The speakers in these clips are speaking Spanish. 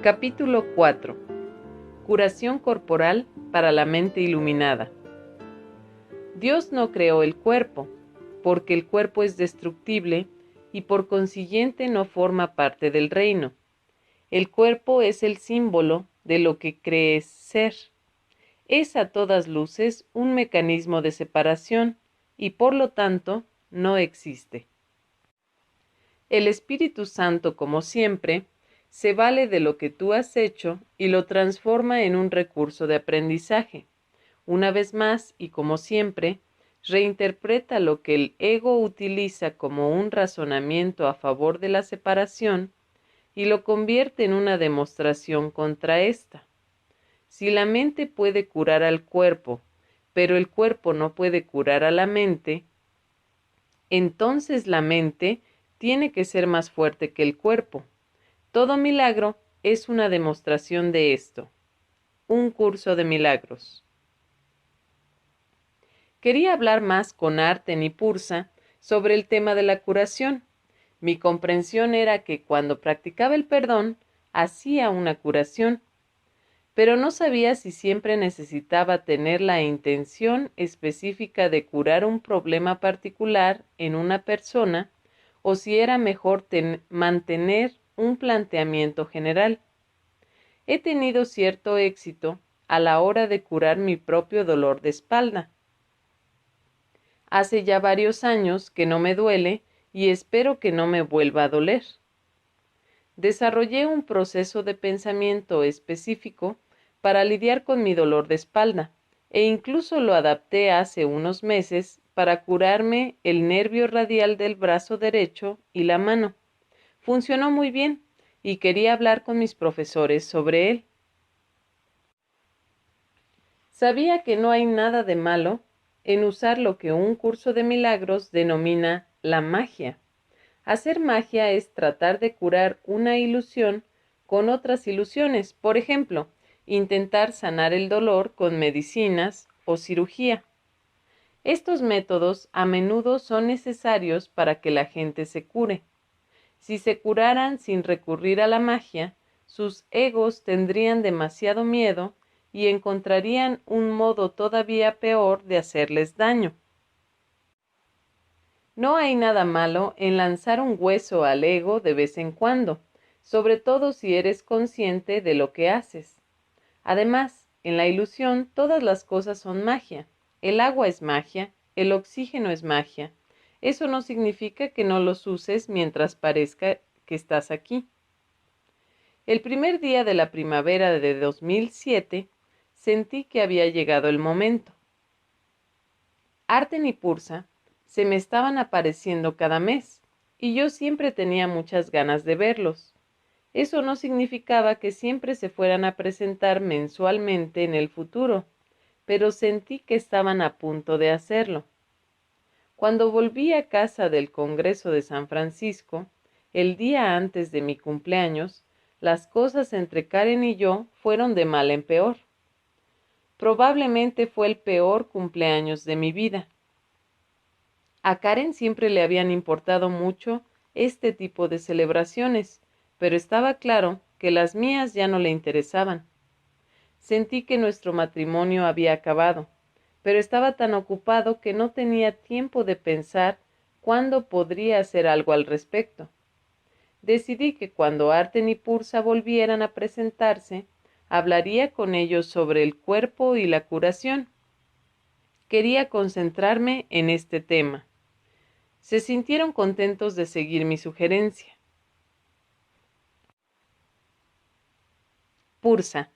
Capítulo 4. Curación corporal para la mente iluminada. Dios no creó el cuerpo, porque el cuerpo es destructible y por consiguiente no forma parte del reino. El cuerpo es el símbolo de lo que crees ser. Es a todas luces un mecanismo de separación y por lo tanto no existe. El Espíritu Santo, como siempre, se vale de lo que tú has hecho y lo transforma en un recurso de aprendizaje. Una vez más, y como siempre, reinterpreta lo que el ego utiliza como un razonamiento a favor de la separación y lo convierte en una demostración contra esta. Si la mente puede curar al cuerpo, pero el cuerpo no puede curar a la mente, entonces la mente tiene que ser más fuerte que el cuerpo. Todo milagro es una demostración de esto. Un curso de milagros. Quería hablar más con Arten y Pursa sobre el tema de la curación. Mi comprensión era que cuando practicaba el perdón, hacía una curación, pero no sabía si siempre necesitaba tener la intención específica de curar un problema particular en una persona o si era mejor mantener un planteamiento general. He tenido cierto éxito a la hora de curar mi propio dolor de espalda. Hace ya varios años que no me duele y espero que no me vuelva a doler. Desarrollé un proceso de pensamiento específico para lidiar con mi dolor de espalda e incluso lo adapté hace unos meses para curarme el nervio radial del brazo derecho y la mano. Funcionó muy bien y quería hablar con mis profesores sobre él. Sabía que no hay nada de malo en usar lo que un curso de milagros denomina la magia. Hacer magia es tratar de curar una ilusión con otras ilusiones, por ejemplo, intentar sanar el dolor con medicinas o cirugía. Estos métodos a menudo son necesarios para que la gente se cure. Si se curaran sin recurrir a la magia, sus egos tendrían demasiado miedo y encontrarían un modo todavía peor de hacerles daño. No hay nada malo en lanzar un hueso al ego de vez en cuando, sobre todo si eres consciente de lo que haces. Además, en la ilusión todas las cosas son magia. El agua es magia, el oxígeno es magia. Eso no significa que no los uses mientras parezca que estás aquí. El primer día de la primavera de 2007, sentí que había llegado el momento. Arten y Pursa se me estaban apareciendo cada mes, y yo siempre tenía muchas ganas de verlos. Eso no significaba que siempre se fueran a presentar mensualmente en el futuro, pero sentí que estaban a punto de hacerlo. Cuando volví a casa del Congreso de San Francisco, el día antes de mi cumpleaños, las cosas entre Karen y yo fueron de mal en peor. Probablemente fue el peor cumpleaños de mi vida. A Karen siempre le habían importado mucho este tipo de celebraciones, pero estaba claro que las mías ya no le interesaban. Sentí que nuestro matrimonio había acabado, pero estaba tan ocupado que no tenía tiempo de pensar cuándo podría hacer algo al respecto. Decidí que cuando Arten y Pursa volvieran a presentarse, hablaría con ellos sobre el cuerpo y la curación. Quería concentrarme en este tema. Se sintieron contentos de seguir mi sugerencia. Pursa.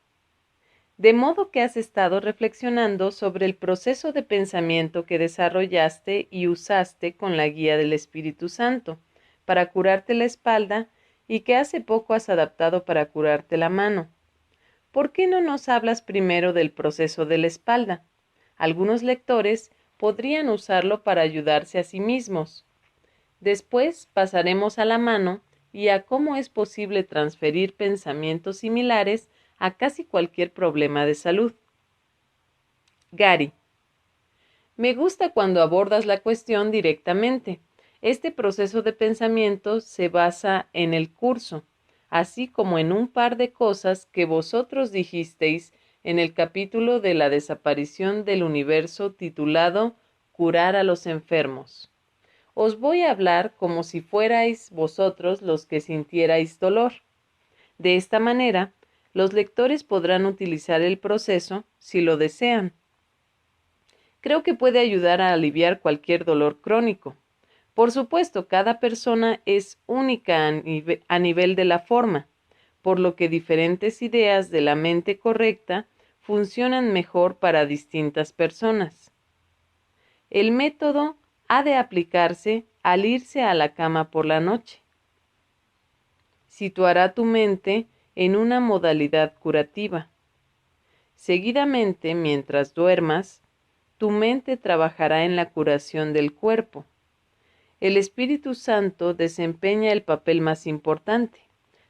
De modo que has estado reflexionando sobre el proceso de pensamiento que desarrollaste y usaste con la guía del Espíritu Santo para curarte la espalda y que hace poco has adaptado para curarte la mano. ¿Por qué no nos hablas primero del proceso de la espalda? Algunos lectores podrían usarlo para ayudarse a sí mismos. Después pasaremos a la mano y a cómo es posible transferir pensamientos similares a casi cualquier problema de salud. Gary. Me gusta cuando abordas la cuestión directamente. Este proceso de pensamiento se basa en el curso. así como en un par de cosas que vosotros dijisteis en el capítulo de la desaparición del universo titulado Curar a los enfermos. Os voy a hablar como si fuerais vosotros los que sintierais dolor. De esta manera, los lectores podrán utilizar el proceso si lo desean. Creo que puede ayudar a aliviar cualquier dolor crónico. Por supuesto, cada persona es única a nivel de la forma, por lo que diferentes ideas de la mente correcta funcionan mejor para distintas personas. El método ha de aplicarse al irse a la cama por la noche. Situará tu mente en una modalidad curativa. Seguidamente, mientras duermas, tu mente trabajará en la curación del cuerpo. El Espíritu Santo desempeña el papel más importante.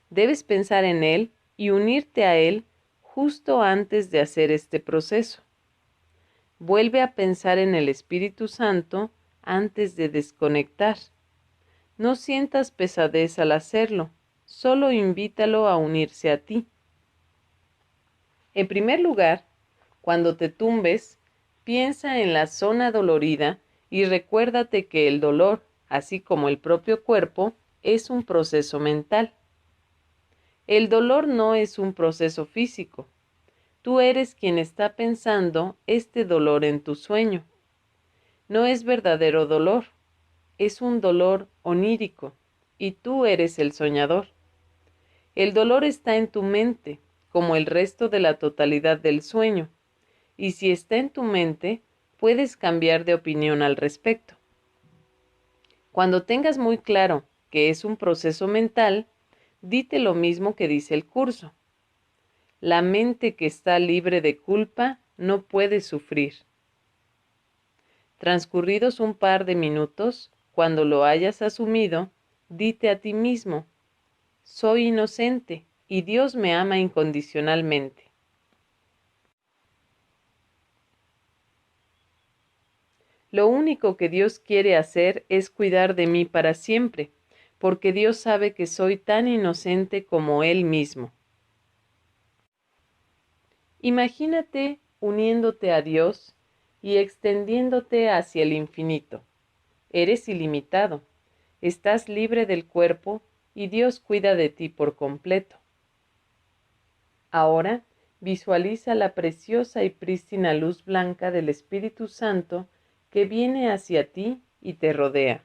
Debes pensar en Él y unirte a Él justo antes de hacer este proceso. Vuelve a pensar en el Espíritu Santo antes de desconectar. No sientas pesadez al hacerlo, solo invítalo a unirse a ti. En primer lugar, cuando te tumbes, piensa en la zona dolorida y recuérdate que el dolor, así como el propio cuerpo, es un proceso mental. El dolor no es un proceso físico. Tú eres quien está pensando este dolor en tu sueño. No es verdadero dolor, es un dolor onírico, y tú eres el soñador. El dolor está en tu mente, como el resto de la totalidad del sueño, y si está en tu mente, puedes cambiar de opinión al respecto. Cuando tengas muy claro que es un proceso mental, dite lo mismo que dice el curso. La mente que está libre de culpa no puede sufrir. Transcurridos un par de minutos, cuando lo hayas asumido, dite a ti mismo, soy inocente y Dios me ama incondicionalmente. Lo único que Dios quiere hacer es cuidar de mí para siempre, porque Dios sabe que soy tan inocente como Él mismo. Imagínate uniéndote a Dios y extendiéndote hacia el infinito. Eres ilimitado, estás libre del cuerpo y Dios cuida de ti por completo. Ahora visualiza la preciosa y prístina luz blanca del Espíritu Santo que viene hacia ti y te rodea.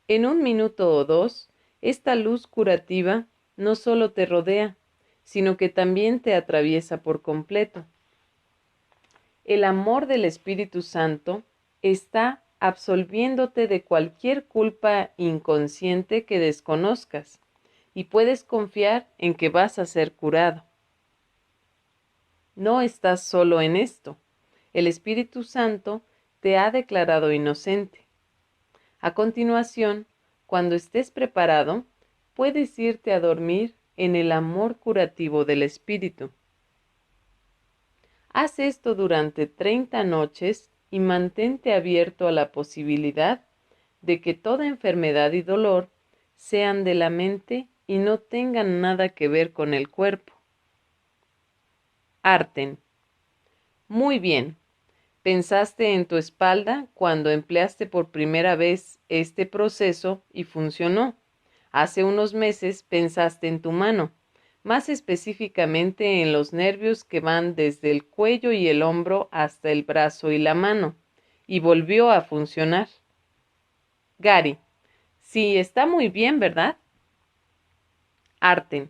En un minuto o dos, esta luz curativa no solo te rodea, sino que también te atraviesa por completo. El amor del Espíritu Santo está absolviéndote de cualquier culpa inconsciente que desconozcas y puedes confiar en que vas a ser curado. No estás solo en esto. El Espíritu Santo te ha declarado inocente. A continuación, cuando estés preparado, puedes irte a dormir en el amor curativo del Espíritu. Haz esto durante 30 noches y mantente abierto a la posibilidad de que toda enfermedad y dolor sean de la mente y no tengan nada que ver con el cuerpo. Arten. Muy bien. Pensaste en tu espalda cuando empleaste por primera vez este proceso y funcionó. Hace unos meses pensaste en tu mano, más específicamente en los nervios que van desde el cuello y el hombro hasta el brazo y la mano, y volvió a funcionar. Gary, sí, está muy bien, ¿verdad? Arten,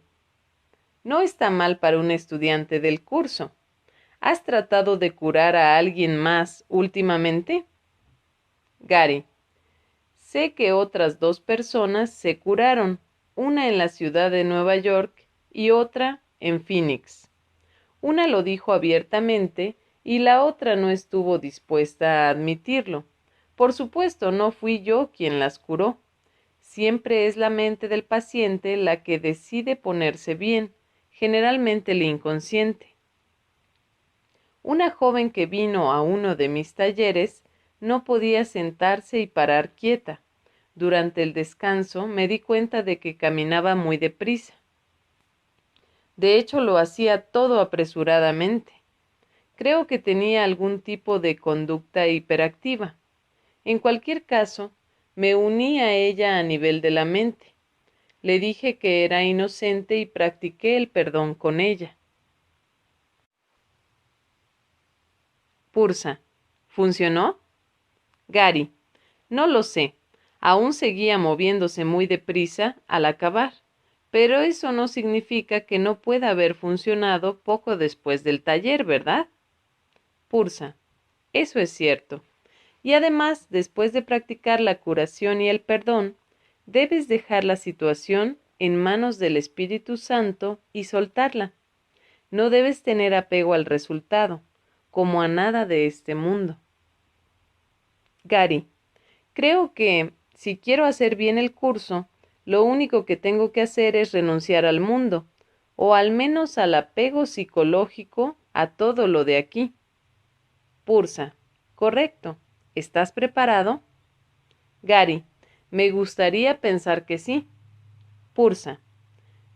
no está mal para un estudiante del curso. ¿Has tratado de curar a alguien más últimamente? Gary, sé que otras 2 personas se curaron, una en la ciudad de Nueva York y otra en Phoenix. Una lo dijo abiertamente y la otra no estuvo dispuesta a admitirlo. Por supuesto, no fui yo quien las curó. Siempre es la mente del paciente la que decide ponerse bien, generalmente el inconsciente. Una joven que vino a uno de mis talleres no podía sentarse y parar quieta. Durante el descanso me di cuenta de que caminaba muy deprisa. De hecho, lo hacía todo apresuradamente. Creo que tenía algún tipo de conducta hiperactiva. En cualquier caso, me uní a ella a nivel de la mente. Le dije que era inocente y practiqué el perdón con ella. Pursa. ¿Funcionó? Gary. No lo sé. Aún seguía moviéndose muy deprisa al acabar, pero eso no significa que no pueda haber funcionado poco después del taller, ¿verdad? Pursa. Eso es cierto. Y además, después de practicar la curación y el perdón, debes dejar la situación en manos del Espíritu Santo y soltarla. No debes tener apego al resultado, como a nada de este mundo. Gary. Creo que, si quiero hacer bien el curso, lo único que tengo que hacer es renunciar al mundo, o al menos al apego psicológico a todo lo de aquí. Pursa. Correcto. ¿Estás preparado? Gary. Me gustaría pensar que sí. Pursa.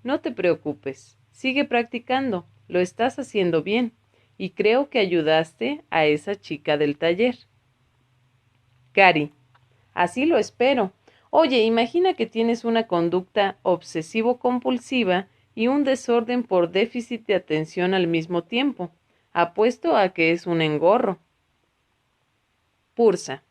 No te preocupes. Sigue practicando. Lo estás haciendo bien. Y creo que ayudaste a esa chica del taller. Gary. Así lo espero. Oye, imagina que tienes una conducta obsesivo-compulsiva y un desorden por déficit de atención al mismo tiempo. Apuesto a que es un engorro. Pursa.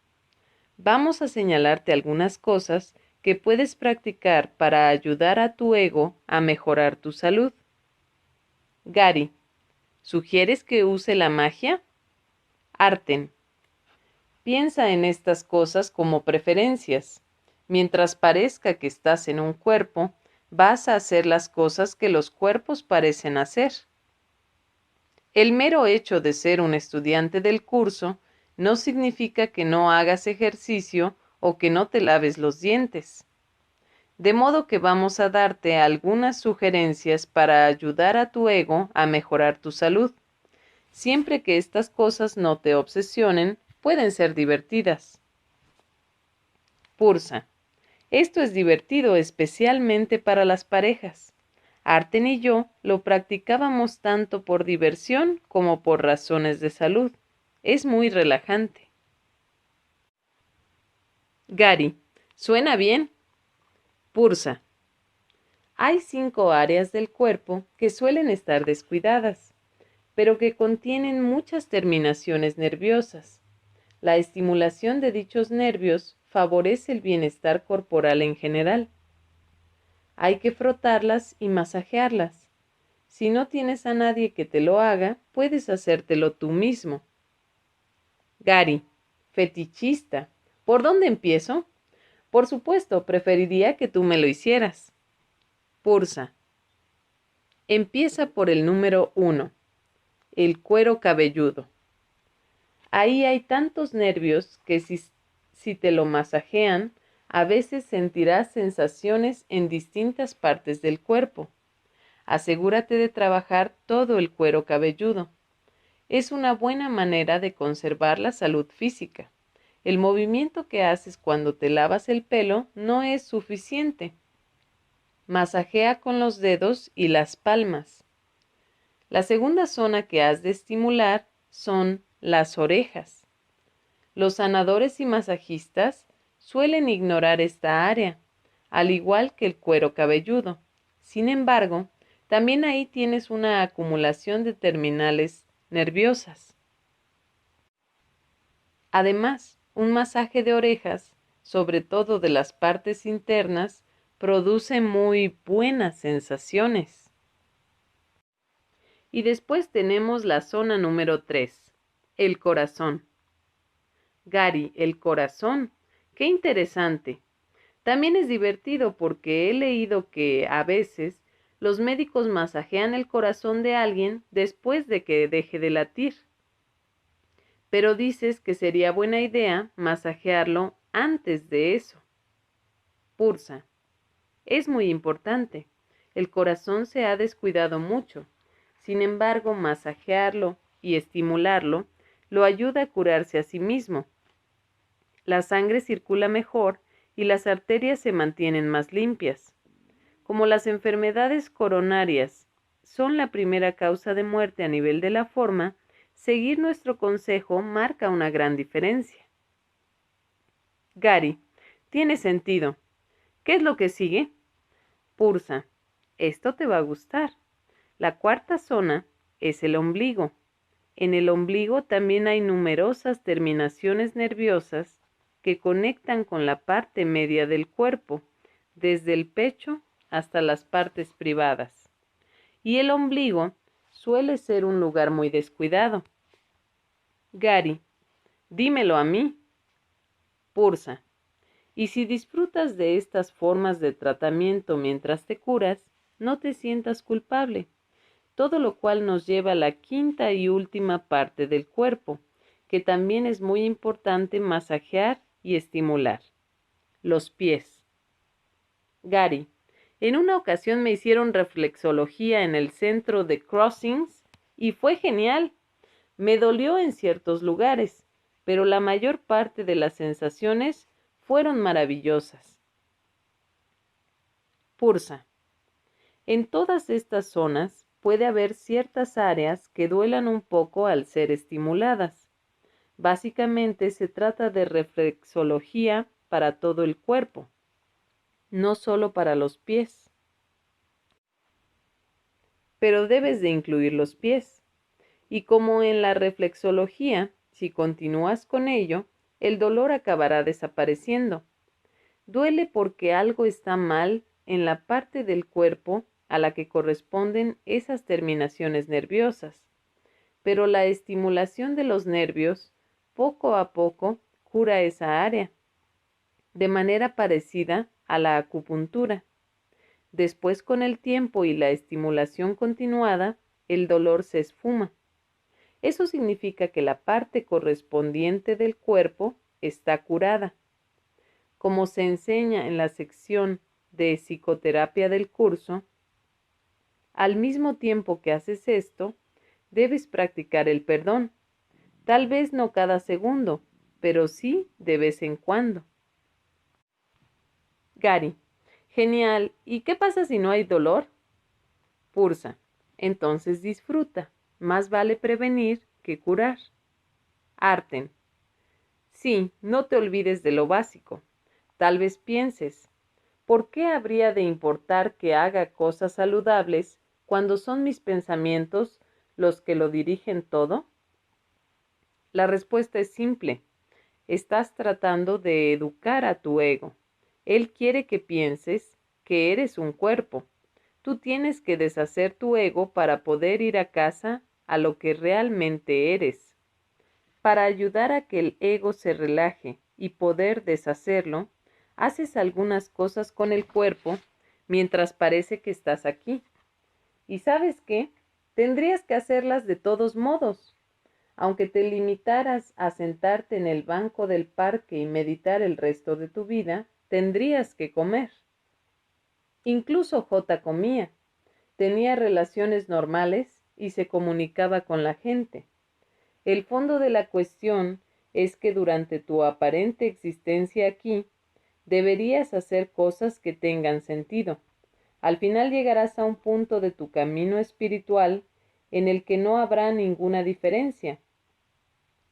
Vamos a señalarte algunas cosas que puedes practicar para ayudar a tu ego a mejorar tu salud. Gary. ¿Sugieres que use la magia? Arten. Piensa en estas cosas como preferencias. Mientras parezca que estás en un cuerpo, vas a hacer las cosas que los cuerpos parecen hacer. El mero hecho de ser un estudiante del curso no significa que no hagas ejercicio o que no te laves los dientes. De modo que vamos a darte algunas sugerencias para ayudar a tu ego a mejorar tu salud. Siempre que estas cosas no te obsesionen, pueden ser divertidas. Pursa. Esto es divertido especialmente para las parejas. Arten y yo lo practicábamos tanto por diversión como por razones de salud. Es muy relajante. Gary. ¿Suena bien? Pursa. Hay 5 áreas del cuerpo que suelen estar descuidadas, pero que contienen muchas terminaciones nerviosas. La estimulación de dichos nervios favorece el bienestar corporal en general. Hay que frotarlas y masajearlas. Si no tienes a nadie que te lo haga, puedes hacértelo tú mismo. Gary. Fetichista. ¿Por dónde empiezo? Por supuesto, preferiría que tú me lo hicieras. Pursa. Empieza por el número 1, el cuero cabelludo. Ahí hay tantos nervios que si te lo masajean, a veces sentirás sensaciones en distintas partes del cuerpo. Asegúrate de trabajar todo el cuero cabelludo. Es una buena manera de conservar la salud física. El movimiento que haces cuando te lavas el pelo no es suficiente. Masajea con los dedos y las palmas. La segunda zona que has de estimular son las orejas. Los sanadores y masajistas suelen ignorar esta área, al igual que el cuero cabelludo. Sin embargo, también ahí tienes una acumulación de terminales nerviosas. Además, un masaje de orejas, sobre todo de las partes internas, produce muy buenas sensaciones. Y después tenemos la zona número 3, el corazón. Gary, el corazón. ¡Qué interesante! También es divertido porque he leído que, a veces, los médicos masajean el corazón de alguien después de que deje de latir. Pero dices que sería buena idea masajearlo antes de eso. Pursa. Es muy importante. El corazón se ha descuidado mucho. Sin embargo, masajearlo y estimularlo lo ayuda a curarse a sí mismo. La sangre circula mejor y las arterias se mantienen más limpias. Como las enfermedades coronarias son la primera causa de muerte a nivel de la forma, seguir nuestro consejo marca una gran diferencia. Gary, tiene sentido. ¿Qué es lo que sigue? Pursa, esto te va a gustar. La cuarta zona es el ombligo. En el ombligo también hay numerosas terminaciones nerviosas que conectan con la parte media del cuerpo, desde el pecho hasta las partes privadas. Y el ombligo suele ser un lugar muy descuidado. Gary, dímelo a mí. Pursa, y si disfrutas de estas formas de tratamiento mientras te curas, no te sientas culpable. Todo lo cual nos lleva a la quinta y última parte del cuerpo, que también es muy importante masajear y estimular. Los pies. Gary, en una ocasión me hicieron reflexología en el centro de Crossings y fue genial. Me dolió en ciertos lugares, pero la mayor parte de las sensaciones fueron maravillosas. Pursa. En todas estas zonas puede haber ciertas áreas que duelan un poco al ser estimuladas. Básicamente se trata de reflexología para todo el cuerpo, no solo para los pies. Pero debes de incluir los pies. Y como en la reflexología, si continúas con ello, el dolor acabará desapareciendo. Duele porque algo está mal en la parte del cuerpo a la que corresponden esas terminaciones nerviosas, pero la estimulación de los nervios poco a poco cura esa área, de manera parecida a la acupuntura. Después, con el tiempo y la estimulación continuada, el dolor se esfuma. Eso significa que la parte correspondiente del cuerpo está curada. Como se enseña en la sección de psicoterapia del curso, al mismo tiempo que haces esto, debes practicar el perdón. Tal vez no cada segundo, pero sí de vez en cuando. Gary, genial. ¿Y qué pasa si no hay dolor? Pursa, entonces disfruta. Más vale prevenir que curar. Arten, sí, no te olvides de lo básico. Tal vez pienses, ¿por qué habría de importar que haga cosas saludables cuando son mis pensamientos los que lo dirigen todo? La respuesta es simple. Estás tratando de educar a tu ego. Él quiere que pienses que eres un cuerpo. Tú tienes que deshacer tu ego para poder ir a casa a lo que realmente eres. Para ayudar a que el ego se relaje y poder deshacerlo, haces algunas cosas con el cuerpo mientras parece que estás aquí. ¿Y sabes qué? Tendrías que hacerlas de todos modos. Aunque te limitaras a sentarte en el banco del parque y meditar el resto de tu vida, tendrías que comer. Incluso J comía, tenía relaciones normales y se comunicaba con la gente. El fondo de la cuestión es que durante tu aparente existencia aquí, deberías hacer cosas que tengan sentido. Al final llegarás a un punto de tu camino espiritual en el que no habrá ninguna diferencia,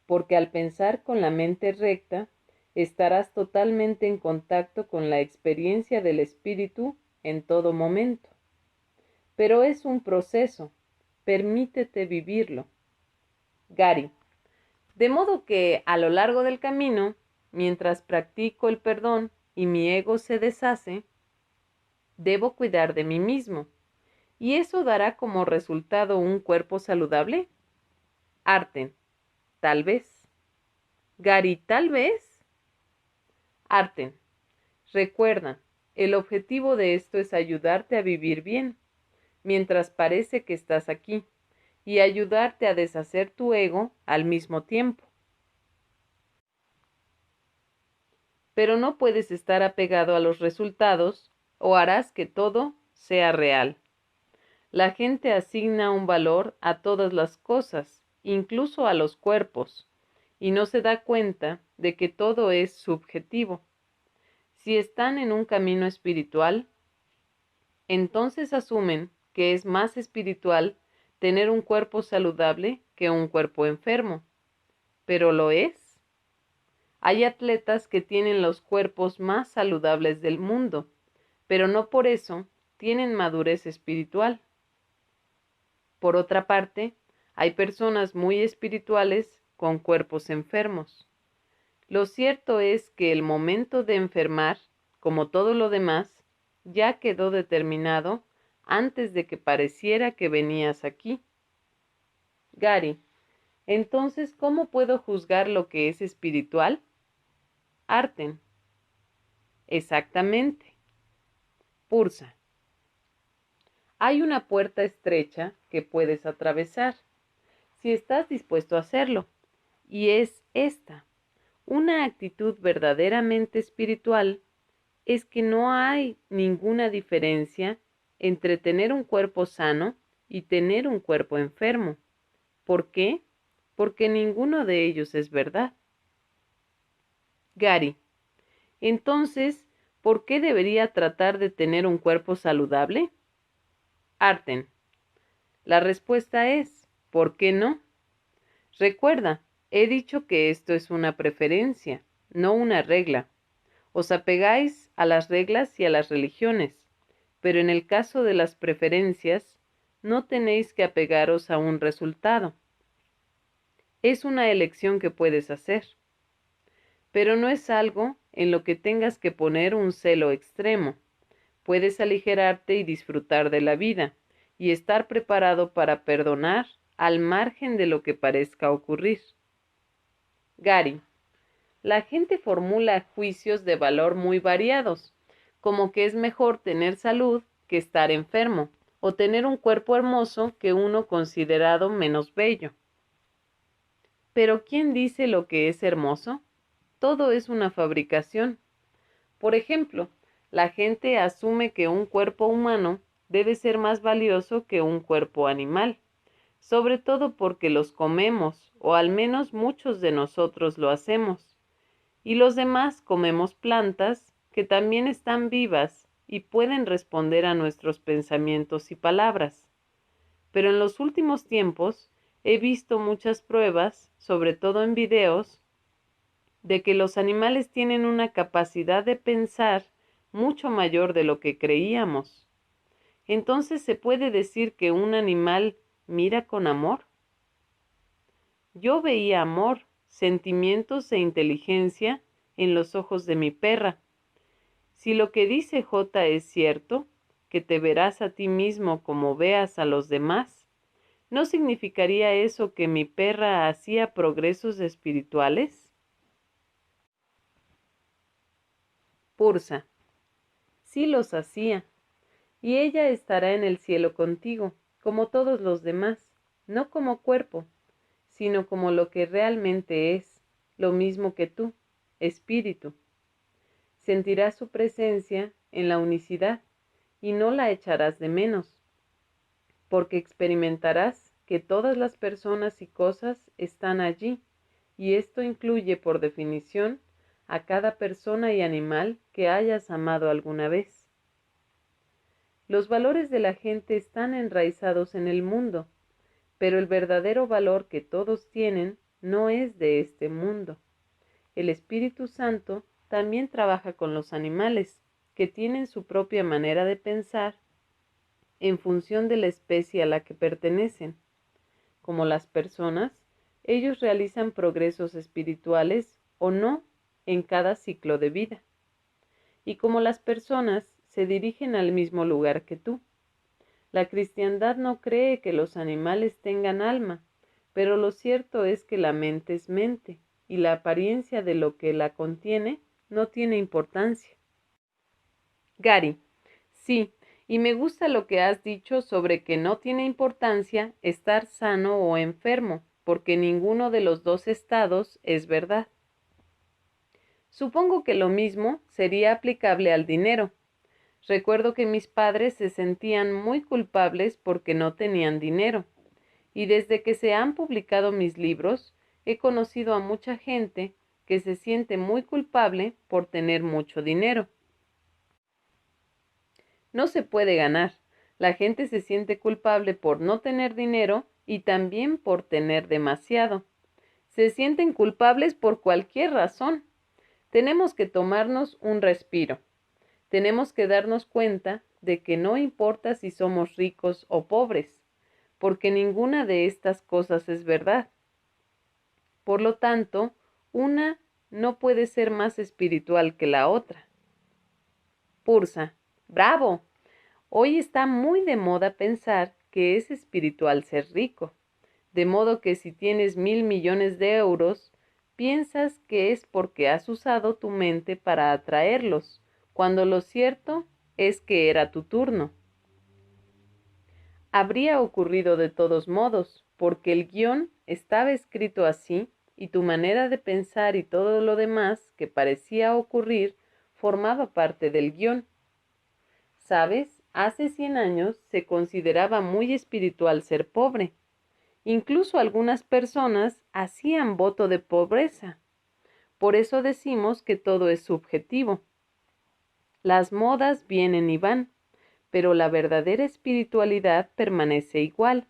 porque al pensar con la mente recta, estarás totalmente en contacto con la experiencia del espíritu en todo momento. Pero es un proceso, permítete vivirlo. Gary, de modo que a lo largo del camino, mientras practico el perdón y mi ego se deshace, debo cuidar de mí mismo. ¿Y eso dará como resultado un cuerpo saludable? Arten, tal vez. Gary, tal vez. Arten, recuerda, el objetivo de esto es ayudarte a vivir bien, mientras parece que estás aquí, y ayudarte a deshacer tu ego al mismo tiempo. Pero no puedes estar apegado a los resultados o harás que todo sea real. La gente asigna un valor a todas las cosas, incluso a los cuerpos, y no se da cuenta de que todo es subjetivo. Si están en un camino espiritual, entonces asumen que es más espiritual tener un cuerpo saludable que un cuerpo enfermo. ¿Pero lo es? Hay atletas que tienen los cuerpos más saludables del mundo, pero no por eso tienen madurez espiritual. Por otra parte, hay personas muy espirituales con cuerpos enfermos. Lo cierto es que el momento de enfermar, como todo lo demás, ya quedó determinado antes de que pareciera que venías aquí. Gary, entonces, ¿cómo puedo juzgar lo que es espiritual? Arten. Exactamente. Pursa. Hay una puerta estrecha que puedes atravesar, si estás dispuesto a hacerlo, y es esta. Una actitud verdaderamente espiritual es que no hay ninguna diferencia entre tener un cuerpo sano y tener un cuerpo enfermo. ¿Por qué? Porque ninguno de ellos es verdad. Gary, entonces, ¿por qué debería tratar de tener un cuerpo saludable? Arten, la respuesta es, ¿por qué no? Recuerda, he dicho que esto es una preferencia, no una regla. Os apegáis a las reglas y a las religiones, pero en el caso de las preferencias, no tenéis que apegaros a un resultado. Es una elección que puedes hacer, pero no es algo en lo que tengas que poner un celo extremo. Puedes aligerarte y disfrutar de la vida, y estar preparado para perdonar al margen de lo que parezca ocurrir. Gary, la gente formula juicios de valor muy variados, como que es mejor tener salud que estar enfermo, o tener un cuerpo hermoso que uno considerado menos bello. Pero ¿quién dice lo que es hermoso? Todo es una fabricación. Por ejemplo, la gente asume que un cuerpo humano debe ser más valioso que un cuerpo animal, sobre todo porque los comemos, o al menos muchos de nosotros lo hacemos, y los demás comemos plantas que también están vivas y pueden responder a nuestros pensamientos y palabras. Pero en los últimos tiempos he visto muchas pruebas, sobre todo en videos, de que los animales tienen una capacidad de pensar mucho mayor de lo que creíamos. Entonces, ¿se puede decir que un animal mira con amor? Yo veía amor, sentimientos e inteligencia en los ojos de mi perra. Si lo que dice J es cierto, que te verás a ti mismo como veas a los demás, ¿no significaría eso que mi perra hacía progresos espirituales? Pursa. Sí los hacía, y ella estará en el cielo contigo, como todos los demás, no como cuerpo, sino como lo que realmente es, lo mismo que tú, espíritu. Sentirás su presencia en la unicidad y no la echarás de menos, porque experimentarás que todas las personas y cosas están allí, y esto incluye por definición a cada persona y animal que hayas amado alguna vez. Los valores de la gente están enraizados en el mundo, pero el verdadero valor que todos tienen no es de este mundo. El Espíritu Santo también trabaja con los animales, que tienen su propia manera de pensar en función de la especie a la que pertenecen. Como las personas, ellos realizan progresos espirituales o no en cada ciclo de vida. Y como las personas, se dirigen al mismo lugar que tú. La cristiandad no cree que los animales tengan alma, pero lo cierto es que la mente es mente, y la apariencia de lo que la contiene no tiene importancia. Gary, sí, y me gusta lo que has dicho sobre que no tiene importancia estar sano o enfermo, porque ninguno de los dos estados es verdad. Supongo que lo mismo sería aplicable al dinero. Recuerdo que mis padres se sentían muy culpables porque no tenían dinero, y desde que se han publicado mis libros, he conocido a mucha gente que se siente muy culpable por tener mucho dinero. no se puede ganar. La gente se siente culpable por no tener dinero y también por tener demasiado. Se sienten culpables por cualquier razón. Tenemos que tomarnos un respiro. Tenemos que darnos cuenta de que no importa si somos ricos o pobres, porque ninguna de estas cosas es verdad. Por lo tanto, una no puede ser más espiritual que la otra. Pursa, ¡bravo! Hoy está muy de moda pensar que es espiritual ser rico, de modo que si tienes 1.000 millones de euros, piensas que es porque has usado tu mente para atraerlos, cuando lo cierto es que era tu turno. Habría ocurrido de todos modos, porque el guión estaba escrito así y tu manera de pensar y todo lo demás que parecía ocurrir formaba parte del guión. ¿Sabes? Hace 100 años se consideraba muy espiritual ser pobre. Incluso algunas personas hacían voto de pobreza. Por eso decimos que todo es subjetivo. Las modas vienen y van, pero la verdadera espiritualidad permanece igual.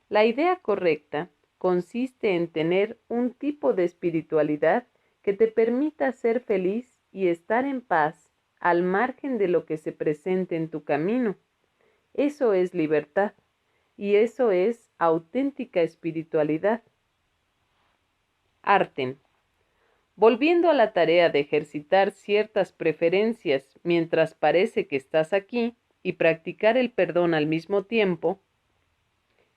La idea correcta consiste en tener un tipo de espiritualidad que te permita ser feliz y estar en paz al margen de lo que se presente en tu camino. Eso es libertad y eso es auténtica espiritualidad. Arten. Volviendo a la tarea de ejercitar ciertas preferencias mientras parece que estás aquí y practicar el perdón al mismo tiempo,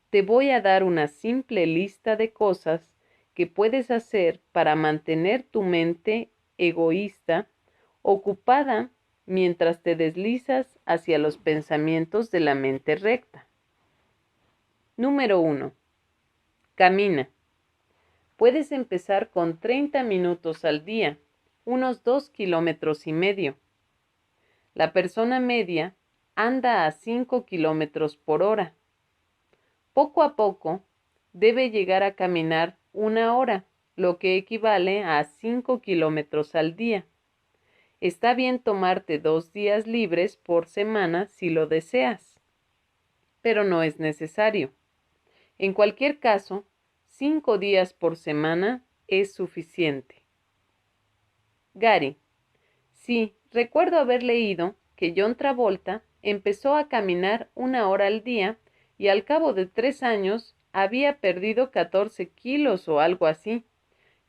te voy a dar una simple lista de cosas que puedes hacer para mantener tu mente egoísta ocupada mientras te deslizas hacia los pensamientos de la mente recta. Número 1. Camina. Puedes empezar con 30 minutos al día, unos 2,5 kilómetros. La persona media anda a 5 kilómetros por hora. Poco a poco, debe llegar a caminar 1 hora, lo que equivale a 5 kilómetros al día. Está bien tomarte 2 días libres por semana si lo deseas, pero no es necesario. En cualquier caso, 5 días por semana es suficiente. Gary. Sí, recuerdo haber leído que John Travolta empezó a caminar 1 hora al día y al cabo de 3 años había perdido 14 kilos o algo así.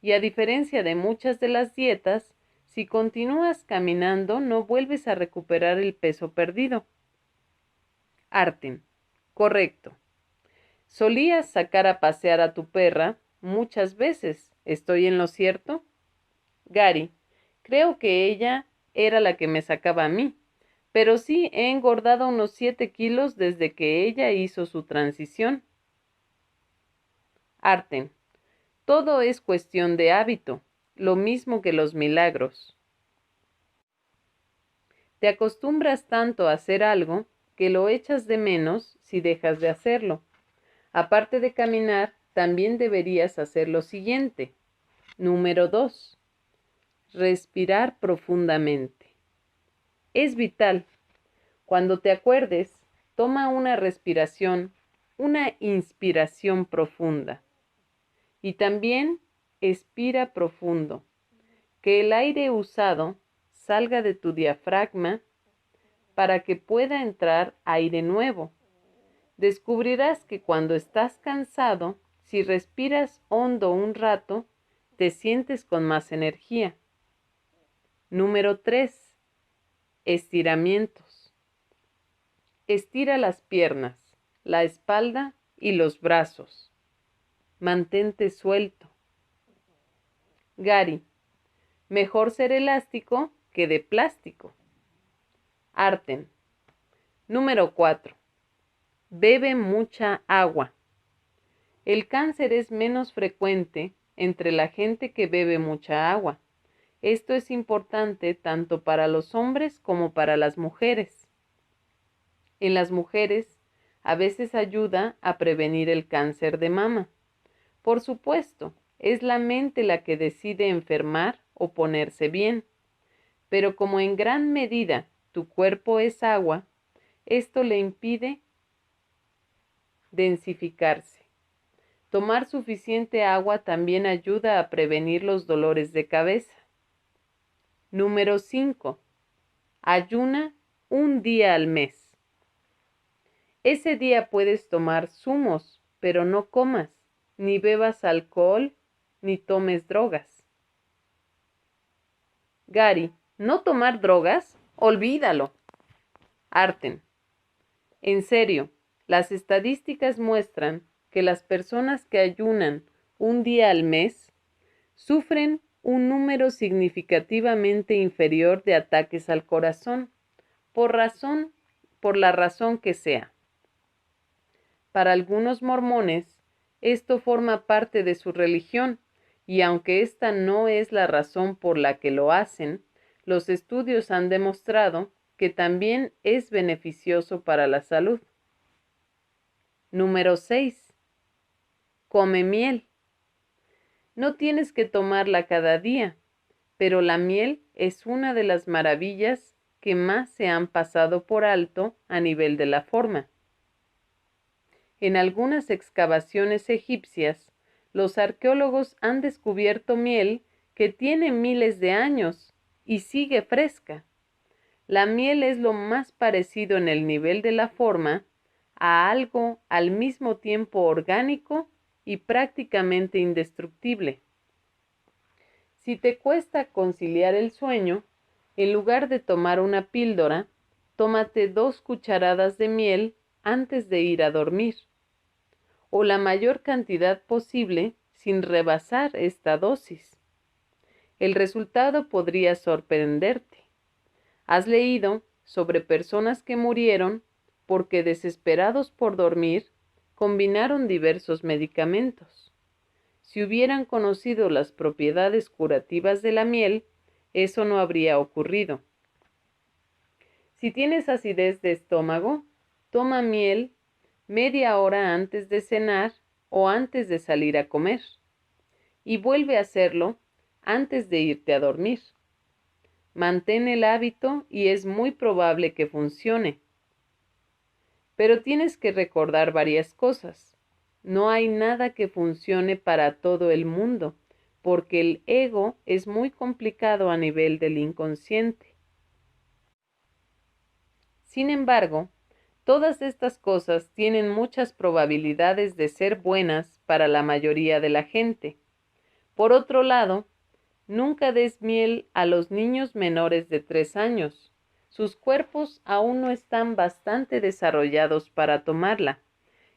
Y a diferencia de muchas de las dietas, si continúas caminando no vuelves a recuperar el peso perdido. Arten. Correcto. Solías sacar a pasear a tu perra muchas veces. ¿Estoy en lo cierto? Gary. Creo que ella era la que me sacaba a mí. Pero sí he engordado unos 7 kilos desde que ella hizo su transición. Arten. Todo es cuestión de hábito, lo mismo que los milagros. Te acostumbras tanto a hacer algo que lo echas de menos si dejas de hacerlo. Aparte de caminar, también deberías hacer lo siguiente. Número 2. Respirar profundamente. Es vital. Cuando te acuerdes, toma una respiración, una inspiración profunda. Y también expira profundo. Que el aire usado salga de tu diafragma para que pueda entrar aire nuevo. Descubrirás que cuando estás cansado, si respiras hondo un rato, te sientes con más energía. Número 3. Estiramientos. Estira las piernas, la espalda y los brazos. Mantente suelto. Gary. Mejor ser elástico que de plástico. Arten. Número 4. Bebe mucha agua. El cáncer es menos frecuente entre la gente que bebe mucha agua. Esto es importante tanto para los hombres como para las mujeres. En las mujeres, a veces ayuda a prevenir el cáncer de mama. Por supuesto, es la mente la que decide enfermar o ponerse bien. Pero como en gran medida tu cuerpo es agua, Esto le impide densificarse. Tomar suficiente agua también ayuda a prevenir los dolores de cabeza. Número 5. Ayuna un día al mes. Ese día puedes tomar zumos, pero no comas, ni bebas alcohol, ni tomes drogas. Gary, ¿no tomar drogas? Olvídalo. Arten. En serio, las estadísticas muestran que las personas que ayunan un día al mes sufren un número significativamente inferior de ataques al corazón, por la razón que sea. Para algunos mormones, esto forma parte de su religión, y aunque esta no es la razón por la que lo hacen, los estudios han demostrado que también es beneficioso para la salud. Número 6. Come miel. No tienes que tomarla cada día, pero la miel es una de las maravillas que más se han pasado por alto a nivel de la forma. En algunas excavaciones egipcias, los arqueólogos han descubierto miel que tiene miles de años y sigue fresca. La miel es lo más parecido en el nivel de la forma a algo al mismo tiempo orgánico y prácticamente indestructible. Si te cuesta conciliar el sueño, en lugar de tomar una píldora, tómate 2 cucharadas de miel antes de ir a dormir, o la mayor cantidad posible sin rebasar esta dosis. El resultado podría sorprenderte. ¿Has leído sobre personas que murieron porque, desesperados por dormir, combinaron diversos medicamentos? Si hubieran conocido las propiedades curativas de la miel, eso no habría ocurrido. Si tienes acidez de estómago, toma miel media hora antes de cenar o antes de salir a comer, y vuelve a hacerlo antes de irte a dormir. Mantén el hábito y es muy probable que funcione. Pero tienes que recordar varias cosas. No hay nada que funcione para todo el mundo, porque el ego es muy complicado a nivel del inconsciente. Sin embargo, todas estas cosas tienen muchas probabilidades de ser buenas para la mayoría de la gente. Por otro lado, nunca des miel a los niños menores de 3 años. Sus cuerpos aún no están bastante desarrollados para tomarla.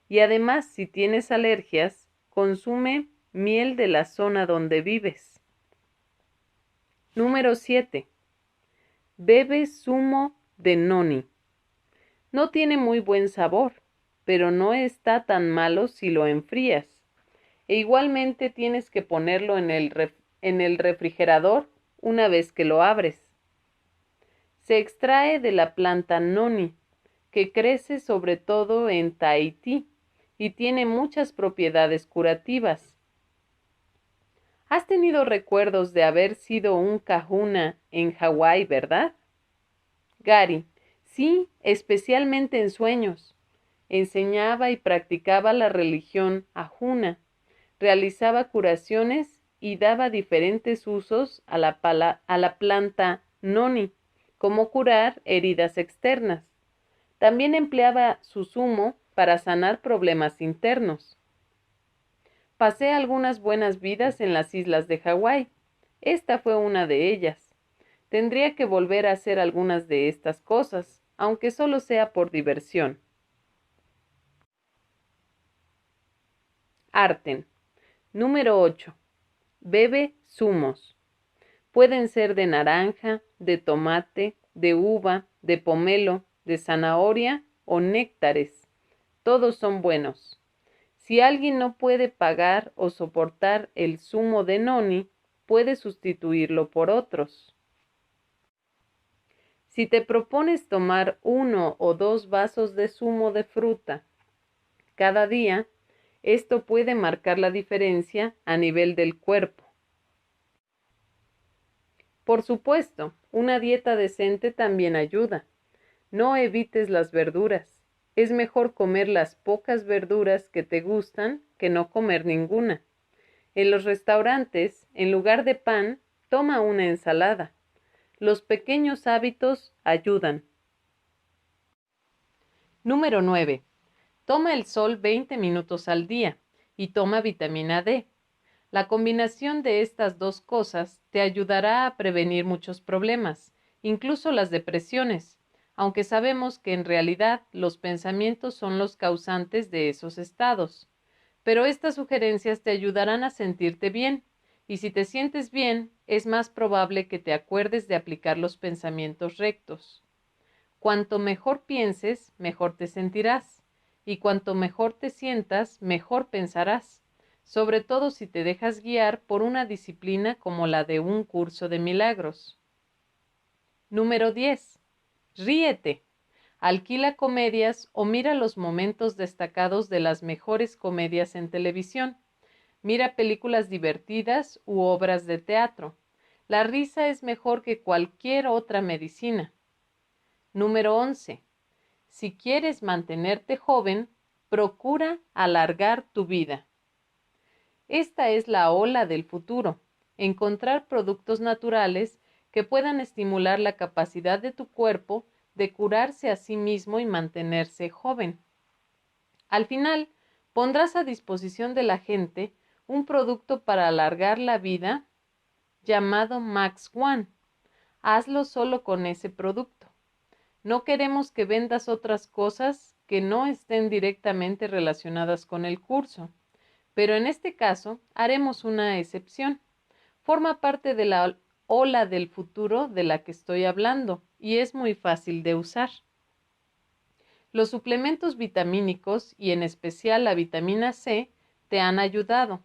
Y además, si tienes alergias, consume miel de la zona donde vives. Número 7. Bebe zumo de noni. No tiene muy buen sabor, pero no está tan malo si lo enfrías. E igualmente tienes que ponerlo en el refrigerador una vez que lo abres. Se extrae de la planta noni, que crece sobre todo en Tahití y tiene muchas propiedades curativas. Has tenido recuerdos de haber sido un kahuna en Hawái, ¿verdad? Gary, sí, especialmente en sueños. Enseñaba y practicaba la religión Ahuna, realizaba curaciones y daba diferentes usos a la planta noni, como curar heridas externas. También empleaba su zumo para sanar problemas internos. Pasé algunas buenas vidas en las islas de Hawái. Esta fue una de ellas. Tendría que volver a hacer algunas de estas cosas, aunque solo sea por diversión. Arten. Número 8. Bebe zumos. Pueden ser de naranja, de tomate, de uva, de pomelo, de zanahoria o néctares. Todos son buenos. Si alguien no puede pagar o soportar el zumo de noni, puede sustituirlo por otros. Si te propones tomar 1 o 2 vasos de zumo de fruta cada día, esto puede marcar la diferencia a nivel del cuerpo. Por supuesto, una dieta decente también ayuda. No evites las verduras. Es mejor comer las pocas verduras que te gustan que no comer ninguna. En los restaurantes, en lugar de pan, toma una ensalada. Los pequeños hábitos ayudan. Número 9. Toma el sol 20 minutos al día y toma vitamina D. La combinación de estas dos cosas te ayudará a prevenir muchos problemas, incluso las depresiones, aunque sabemos que en realidad los pensamientos son los causantes de esos estados. Pero estas sugerencias te ayudarán a sentirte bien, y si te sientes bien, es más probable que te acuerdes de aplicar los pensamientos rectos. Cuanto mejor pienses, mejor te sentirás, y cuanto mejor te sientas, mejor pensarás, sobre todo si te dejas guiar por una disciplina como la de un curso de milagros. Número 10. Ríete. Alquila comedias o mira los momentos destacados de las mejores comedias en televisión. Mira películas divertidas u obras de teatro. La risa es mejor que cualquier otra medicina. Número 11. Si quieres mantenerte joven, procura alargar tu vida. Esta es la ola del futuro. Encontrar productos naturales que puedan estimular la capacidad de tu cuerpo de curarse a sí mismo y mantenerse joven. Al final, pondrás a disposición de la gente un producto para alargar la vida llamado Max One. Hazlo solo con ese producto. No queremos que vendas otras cosas que no estén directamente relacionadas con el curso, pero en este caso haremos una excepción. Forma parte de la ola del futuro de la que estoy hablando y es muy fácil de usar. Los suplementos vitamínicos y en especial la vitamina C te han ayudado.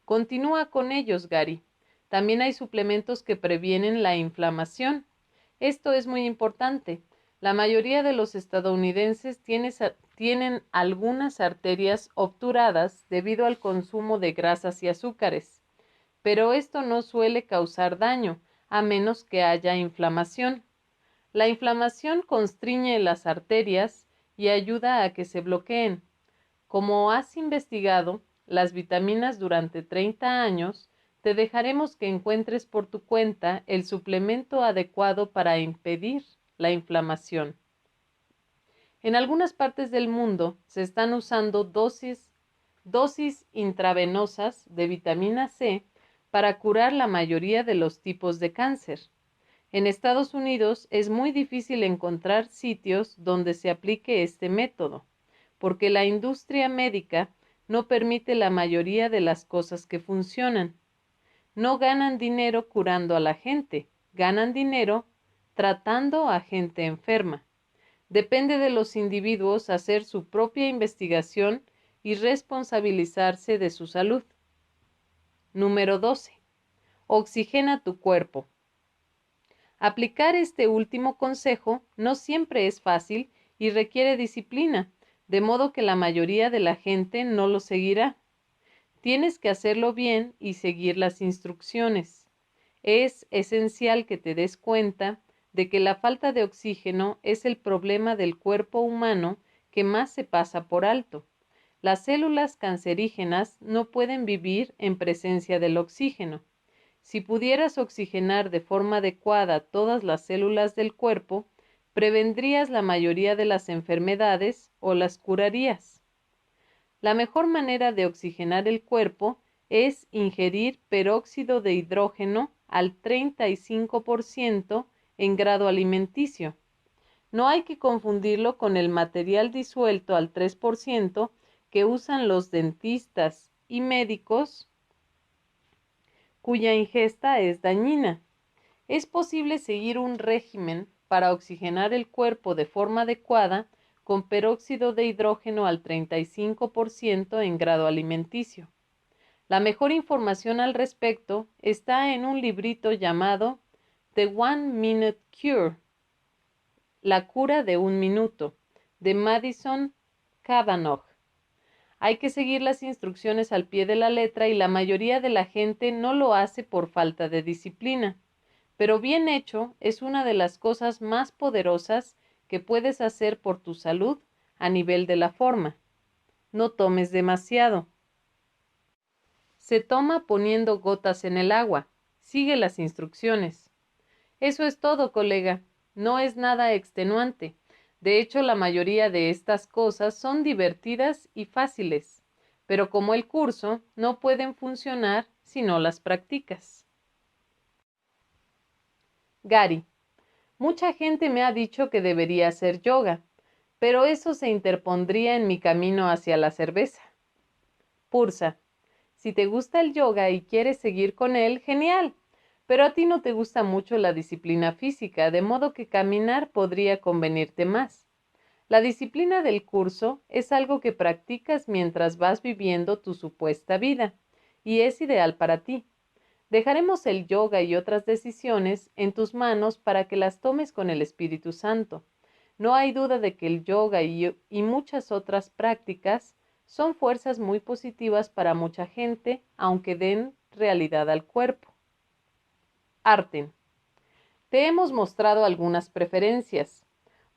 Continúa con ellos, Gary. También hay suplementos que previenen la inflamación. Esto es muy importante. La mayoría de los estadounidenses tienen algunas arterias obturadas debido al consumo de grasas y azúcares, pero esto no suele causar daño, a menos que haya inflamación. La inflamación constriñe las arterias y ayuda a que se bloqueen. Como has investigado las vitaminas durante 30 años, te dejaremos que encuentres por tu cuenta el suplemento adecuado para impedir la inflamación. En algunas partes del mundo se están usando dosis intravenosas de vitamina C para curar la mayoría de los tipos de cáncer. En Estados Unidos es muy difícil encontrar sitios donde se aplique este método, porque la industria médica no permite la mayoría de las cosas que funcionan. No ganan dinero curando a la gente, ganan dinero tratando a gente enferma. Depende de los individuos hacer su propia investigación y responsabilizarse de su salud. Número 12. Oxigena tu cuerpo. Aplicar este último consejo no siempre es fácil y requiere disciplina, de modo que la mayoría de la gente no lo seguirá. Tienes que hacerlo bien y seguir las instrucciones. Es esencial que te des cuenta de que la falta de oxígeno es el problema del cuerpo humano que más se pasa por alto. Las células cancerígenas no pueden vivir en presencia del oxígeno. Si pudieras oxigenar de forma adecuada todas las células del cuerpo, prevendrías la mayoría de las enfermedades o las curarías. La mejor manera de oxigenar el cuerpo es ingerir peróxido de hidrógeno al 35% en grado alimenticio. No hay que confundirlo con el material disuelto al 3% que usan los dentistas y médicos cuya ingesta es dañina. Es posible seguir un régimen para oxigenar el cuerpo de forma adecuada con peróxido de hidrógeno al 35% en grado alimenticio. La mejor información al respecto está en un librito llamado The One Minute Cure, La cura de un minuto, de Madison Cavanaugh. Hay que seguir las instrucciones al pie de la letra y la mayoría de la gente no lo hace por falta de disciplina. Pero bien hecho es una de las cosas más poderosas que puedes hacer por tu salud a nivel de la forma. No tomes demasiado. Se toma poniendo gotas en el agua. Sigue las instrucciones. Eso es todo, colega. No es nada extenuante. De hecho, la mayoría de estas cosas son divertidas y fáciles, pero como el curso, no pueden funcionar si no las practicas. Gary. Mucha gente me ha dicho que debería hacer yoga, pero eso se interpondría en mi camino hacia la cerveza. Pursa. Si te gusta el yoga y quieres seguir con él, genial, pero a ti no te gusta mucho la disciplina física, de modo que caminar podría convenirte más. La disciplina del curso es algo que practicas mientras vas viviendo tu supuesta vida, y es ideal para ti. Dejaremos el yoga y otras decisiones en tus manos para que las tomes con el Espíritu Santo. No hay duda de que el yoga y muchas otras prácticas son fuerzas muy positivas para mucha gente, aunque den realidad al cuerpo. Arten. Te hemos mostrado algunas preferencias.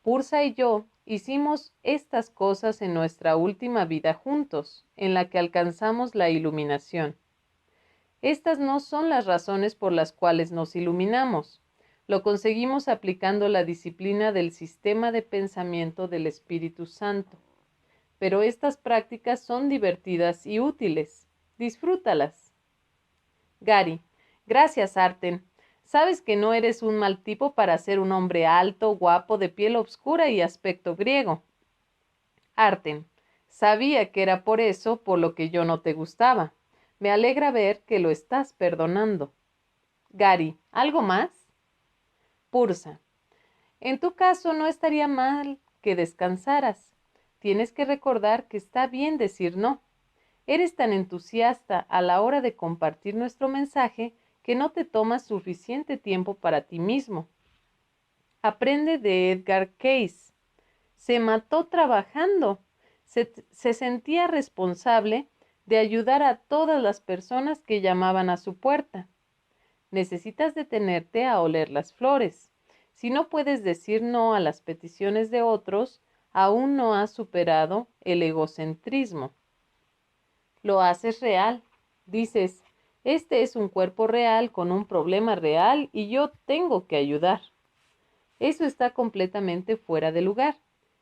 Pursa y yo hicimos estas cosas en nuestra última vida juntos, en la que alcanzamos la iluminación. Estas no son las razones por las cuales nos iluminamos. Lo conseguimos aplicando la disciplina del sistema de pensamiento del Espíritu Santo. Pero estas prácticas son divertidas y útiles. Disfrútalas. Gary. Gracias, Arten. Sabes que no eres un mal tipo para ser un hombre alto, guapo, de piel oscura y aspecto griego. Arten. Sabía que era por eso por lo que yo no te gustaba. Me alegra ver que lo estás perdonando. Gary. ¿Algo más? Pursa. En tu caso no estaría mal que descansaras. Tienes que recordar que está bien decir no. Eres tan entusiasta a la hora de compartir nuestro mensaje que no te tomas suficiente tiempo para ti mismo. Aprende de Edgar Cayce. Se mató trabajando. Se sentía responsable de ayudar a todas las personas que llamaban a su puerta. Necesitas detenerte a oler las flores. Si no puedes decir no a las peticiones de otros, aún no has superado el egocentrismo. Lo haces real. Dices, este es un cuerpo real con un problema real y yo tengo que ayudar. Eso está completamente fuera de lugar.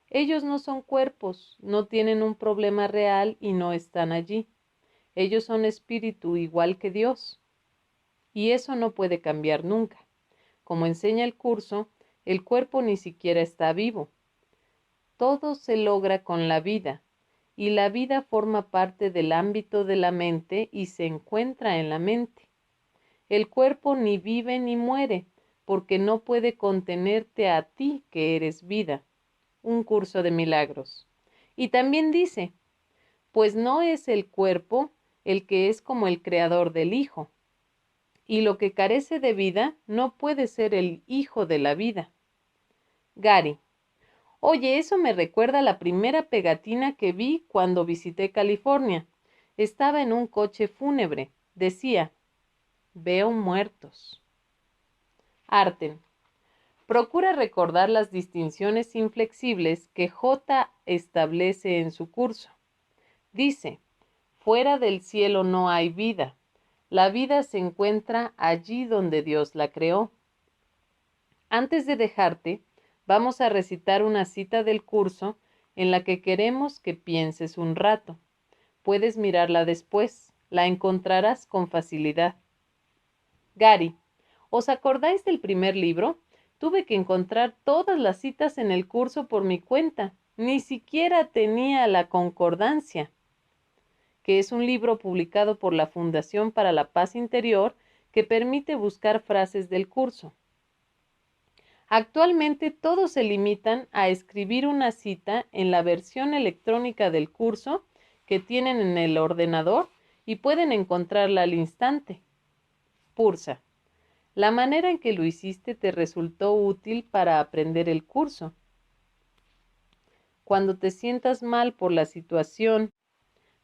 Ellos no son cuerpos, no tienen un problema real y no están allí. Ellos son espíritu igual que Dios. Y eso no puede cambiar nunca. Como enseña el curso, el cuerpo ni siquiera está vivo. Todo se logra con la vida, y la vida forma parte del ámbito de la mente y se encuentra en la mente. El cuerpo ni vive ni muere, porque no puede contenerte a ti que eres vida. Un curso de milagros. Y también dice, pues no es el cuerpo el que es como el creador del Hijo, y lo que carece de vida no puede ser el hijo de la vida. Gary. Oye, eso me recuerda a la primera pegatina que vi cuando visité California. Estaba en un coche fúnebre. Decía, veo muertos. Arten. Procura recordar las distinciones inflexibles que J establece en su curso. Dice, fuera del cielo no hay vida. La vida se encuentra allí donde Dios la creó. Antes de dejarte, vamos a recitar una cita del curso en la que queremos que pienses un rato. Puedes mirarla después, la encontrarás con facilidad. Gary, ¿os acordáis del primer libro? Tuve que encontrar todas las citas en el curso por mi cuenta. Ni siquiera tenía la concordancia, que es un libro publicado por la Fundación para la Paz Interior que permite buscar frases del curso. Actualmente todos se limitan a escribir una cita en la versión electrónica del curso que tienen en el ordenador y pueden encontrarla al instante. Pursa. La manera en que lo hiciste te resultó útil para aprender el curso. Cuando te sientas mal por la situación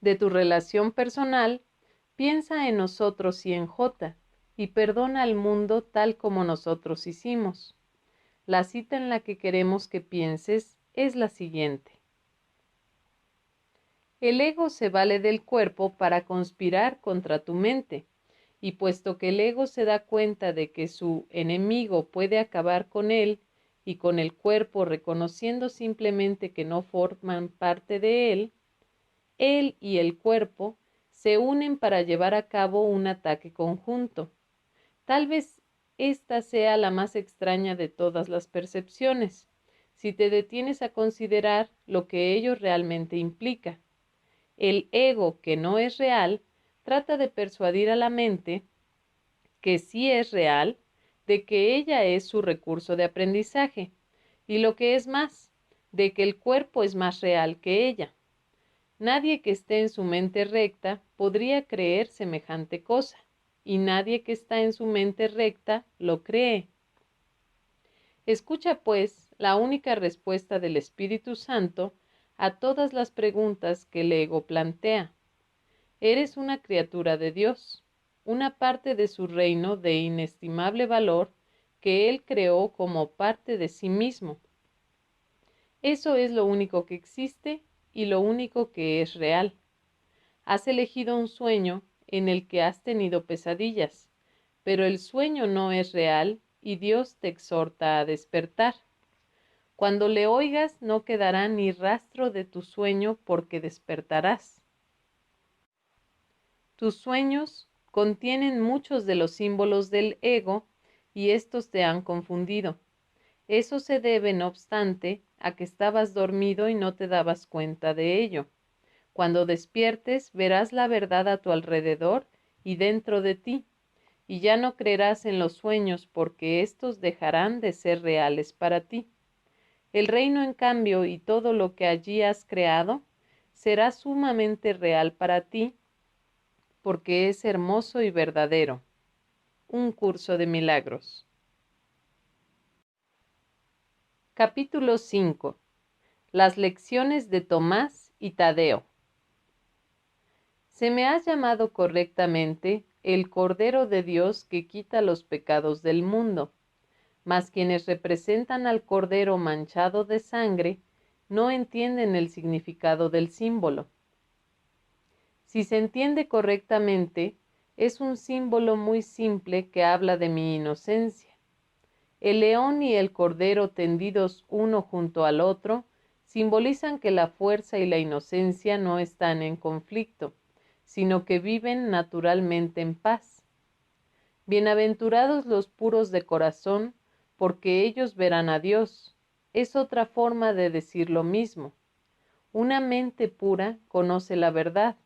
de tu relación personal, piensa en nosotros y en J y perdona al mundo tal como nosotros hicimos. La cita en la que queremos que pienses es la siguiente. El ego se vale del cuerpo para conspirar contra tu mente, y puesto que el ego se da cuenta de que su enemigo puede acabar con él y con el cuerpo reconociendo simplemente que no forman parte de él y el cuerpo se unen para llevar a cabo un ataque conjunto. Tal vez esta sea la más extraña de todas las percepciones, si te detienes a considerar lo que ello realmente implica. El ego, que no es real, trata de persuadir a la mente que sí es real, de que ella es su recurso de aprendizaje, y lo que es más, de que el cuerpo es más real que ella. Nadie que esté en su mente recta podría creer semejante cosa, y nadie que está en su mente recta lo cree. Escucha, pues, la única respuesta del Espíritu Santo a todas las preguntas que el ego plantea. Eres una criatura de Dios, una parte de su reino de inestimable valor que Él creó como parte de sí mismo. Eso es lo único que existe y lo único que es real. Has elegido un sueño en el que has tenido pesadillas, pero el sueño no es real y Dios te exhorta a despertar. Cuando le oigas no quedará ni rastro de tu sueño porque despertarás. Tus sueños contienen muchos de los símbolos del ego y estos te han confundido. Eso se debe, no obstante, a que estabas dormido y no te dabas cuenta de ello. Cuando despiertes, verás la verdad a tu alrededor y dentro de ti, y ya no creerás en los sueños porque éstos dejarán de ser reales para ti. El reino, en cambio, y todo lo que allí has creado, será sumamente real para ti porque es hermoso y verdadero. Un curso de milagros. Capítulo 5. Las lecciones de Tomás y Tadeo. Se me ha llamado correctamente el Cordero de Dios que quita los pecados del mundo, mas quienes representan al Cordero manchado de sangre no entienden el significado del símbolo. Si se entiende correctamente, es un símbolo muy simple que habla de mi inocencia. El león y el cordero tendidos uno junto al otro simbolizan que la fuerza y la inocencia no están en conflicto, sino que viven naturalmente en paz. Bienaventurados los puros de corazón, porque ellos verán a Dios. Es otra forma de decir lo mismo. Una mente pura conoce la verdad,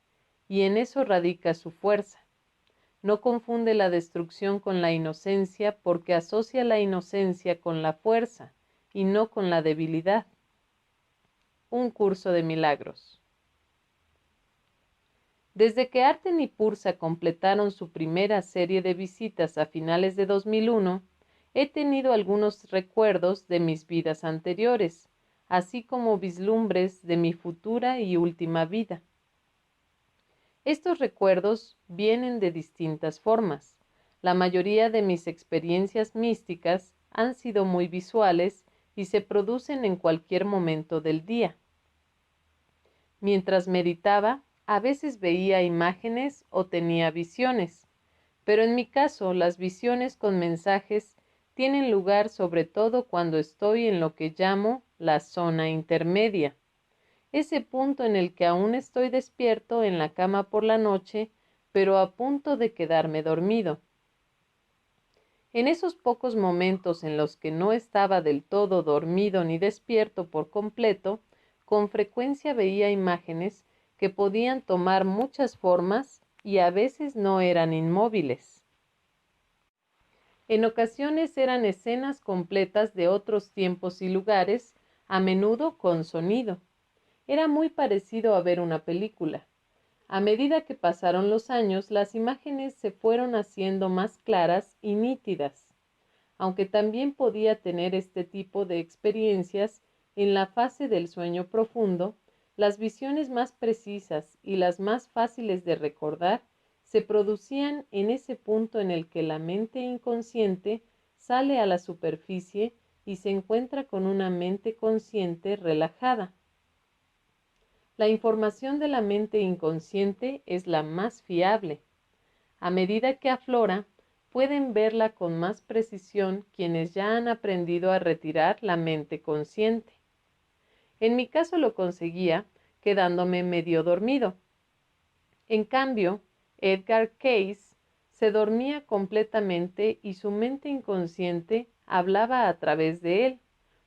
y en eso radica su fuerza. No confunde la destrucción con la inocencia porque asocia la inocencia con la fuerza y no con la debilidad. Un curso de milagros. Desde que Arten y Pursa completaron su primera serie de visitas a finales de 2001, he tenido algunos recuerdos de mis vidas anteriores, así como vislumbres de mi futura y última vida. Estos recuerdos vienen de distintas formas. La mayoría de mis experiencias místicas han sido muy visuales y se producen en cualquier momento del día. Mientras meditaba, a veces veía imágenes o tenía visiones, pero en mi caso las visiones con mensajes tienen lugar sobre todo cuando estoy en lo que llamo la zona intermedia. Ese punto en el que aún estoy despierto en la cama por la noche, pero a punto de quedarme dormido. En esos pocos momentos en los que no estaba del todo dormido ni despierto por completo, con frecuencia veía imágenes que podían tomar muchas formas y a veces no eran inmóviles. En ocasiones eran escenas completas de otros tiempos y lugares, a menudo con sonido. Era muy parecido a ver una película. A medida que pasaron los años, las imágenes se fueron haciendo más claras y nítidas, aunque también podía tener este tipo de experiencias en la fase del sueño profundo. Las visiones más precisas y las más fáciles de recordar se producían en ese punto en el que la mente inconsciente sale a la superficie y se encuentra con una mente consciente relajada. La información de la mente inconsciente es la más fiable. A medida que aflora, pueden verla con más precisión quienes ya han aprendido a retirar la mente consciente. En mi caso lo conseguía quedándome medio dormido. En cambio, Edgar Cayce se dormía completamente y su mente inconsciente hablaba a través de él.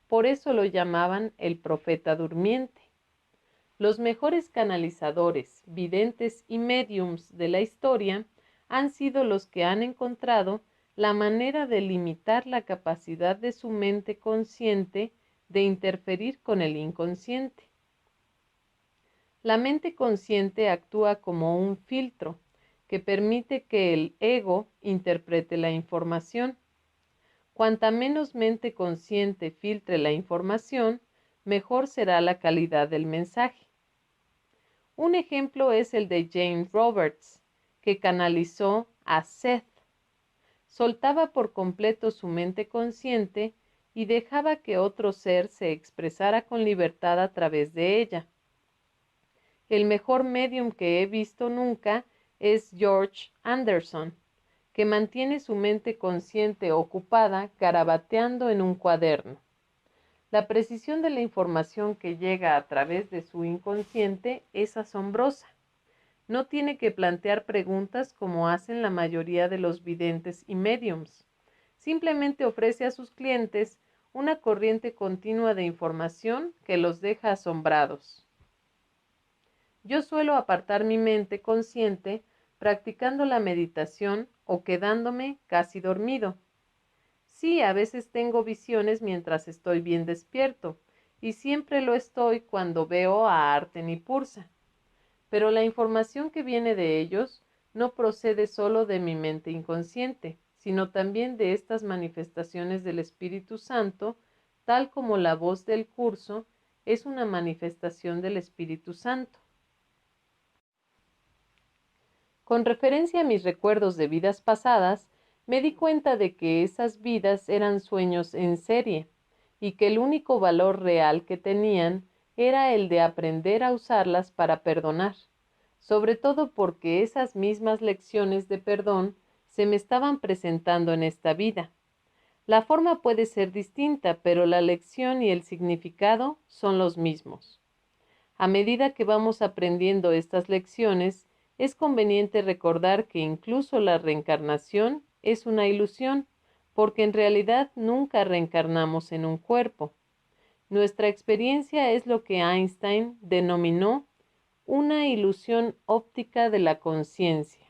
Por eso lo llamaban el profeta durmiente. Los mejores canalizadores, videntes y médiums de la historia han sido los que han encontrado la manera de limitar la capacidad de su mente consciente de interferir con el inconsciente. La mente consciente actúa como un filtro que permite que el ego interprete la información. Cuanta menos mente consciente filtre la información, mejor será la calidad del mensaje. Un ejemplo es el de Jane Roberts, que canalizó a Seth. Soltaba por completo su mente consciente y dejaba que otro ser se expresara con libertad a través de ella. El mejor medium que he visto nunca es George Anderson, que mantiene su mente consciente ocupada garabateando en un cuaderno. La precisión de la información que llega a través de su inconsciente es asombrosa. No tiene que plantear preguntas como hacen la mayoría de los videntes y mediums. Simplemente ofrece a sus clientes una corriente continua de información que los deja asombrados. Yo suelo apartar mi mente consciente practicando la meditación o quedándome casi dormido. Sí, a veces tengo visiones mientras estoy bien despierto, y siempre lo estoy cuando veo a Arten y Pursa. Pero la información que viene de ellos no procede solo de mi mente inconsciente, sino también de estas manifestaciones del Espíritu Santo, tal como la voz del curso es una manifestación del Espíritu Santo. Con referencia a mis recuerdos de vidas pasadas, me di cuenta de que esas vidas eran sueños en serie y que el único valor real que tenían era el de aprender a usarlas para perdonar, sobre todo porque esas mismas lecciones de perdón se me estaban presentando en esta vida. La forma puede ser distinta, pero la lección y el significado son los mismos. A medida que vamos aprendiendo estas lecciones, es conveniente recordar que incluso la reencarnación es una ilusión, porque en realidad nunca reencarnamos en un cuerpo. Nuestra experiencia es lo que Einstein denominó una ilusión óptica de la conciencia.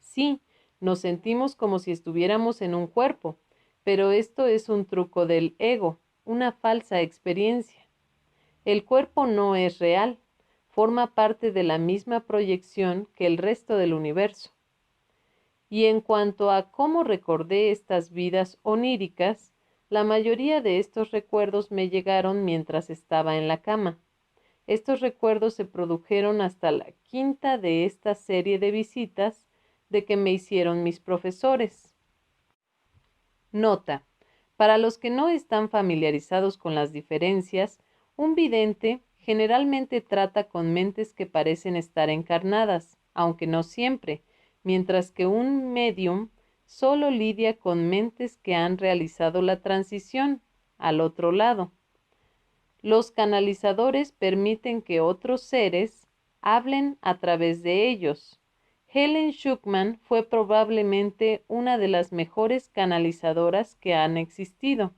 Sí, nos sentimos como si estuviéramos en un cuerpo, pero esto es un truco del ego, una falsa experiencia. El cuerpo no es real, forma parte de la misma proyección que el resto del universo. Y en cuanto a cómo recordé estas vidas oníricas, la mayoría de estos recuerdos me llegaron mientras estaba en la cama. Estos recuerdos se produjeron hasta la quinta de esta serie de visitas de que me hicieron mis profesores. Nota: para los que no están familiarizados con las diferencias, un vidente generalmente trata con mentes que parecen estar encarnadas, aunque no siempre, mientras que un medium solo lidia con mentes que han realizado la transición al otro lado. Los canalizadores permiten que otros seres hablen a través de ellos. Helen Schucman fue probablemente una de las mejores canalizadoras que han existido,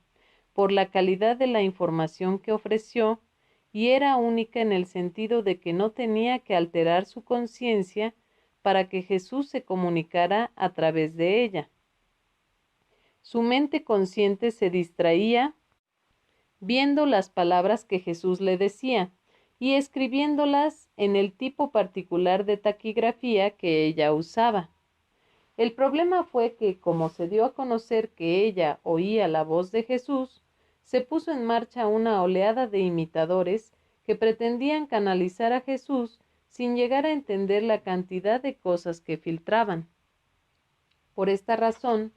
por la calidad de la información que ofreció, y era única en el sentido de que no tenía que alterar su conciencia para que Jesús se comunicara a través de ella. Su mente consciente se distraía viendo las palabras que Jesús le decía y escribiéndolas en el tipo particular de taquigrafía que ella usaba. El problema fue que, como se dio a conocer que ella oía la voz de Jesús, se puso en marcha una oleada de imitadores que pretendían canalizar a Jesús sin llegar a entender la cantidad de cosas que filtraban. Por esta razón,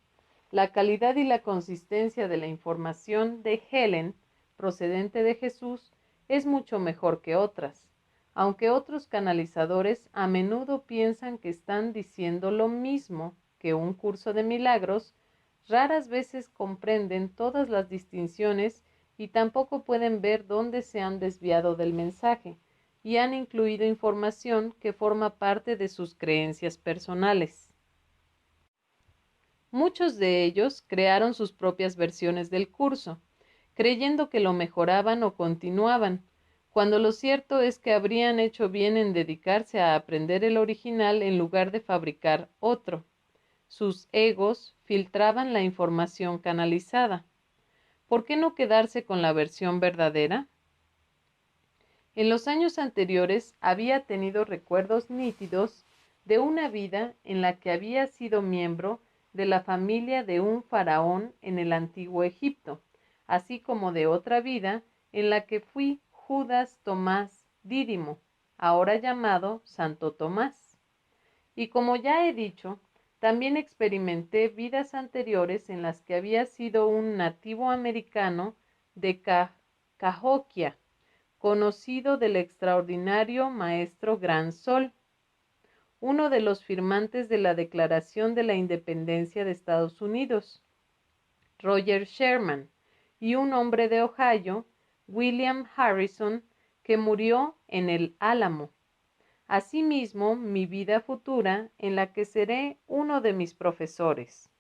La calidad y la consistencia de la información de Helen, procedente de Jesús, es mucho mejor que otras, aunque otros canalizadores a menudo piensan que están diciendo lo mismo que un curso de milagros, raras veces comprenden todas las distinciones y tampoco pueden ver dónde se han desviado del mensaje y han incluido información que forma parte de sus creencias personales. Muchos de ellos crearon sus propias versiones del curso, creyendo que lo mejoraban o continuaban, cuando lo cierto es que habrían hecho bien en dedicarse a aprender el original en lugar de fabricar otro. Sus egos filtraban la información canalizada. ¿Por qué no quedarse con la versión verdadera? En los años anteriores había tenido recuerdos nítidos de una vida en la que había sido miembro de la familia de un faraón en el antiguo Egipto, así como de otra vida en la que fui Judas Tomás Dídimo, ahora llamado Santo Tomás. Y como ya he dicho, también experimenté vidas anteriores en las que había sido un nativo americano de Cahokia, conocido del extraordinario maestro Gran Sol, uno de los firmantes de la Declaración de la Independencia de Estados Unidos, Roger Sherman, y un hombre de Ohio, William Harrison, que murió en el Álamo. Asimismo, mi vida futura, en la que seré uno de mis profesores.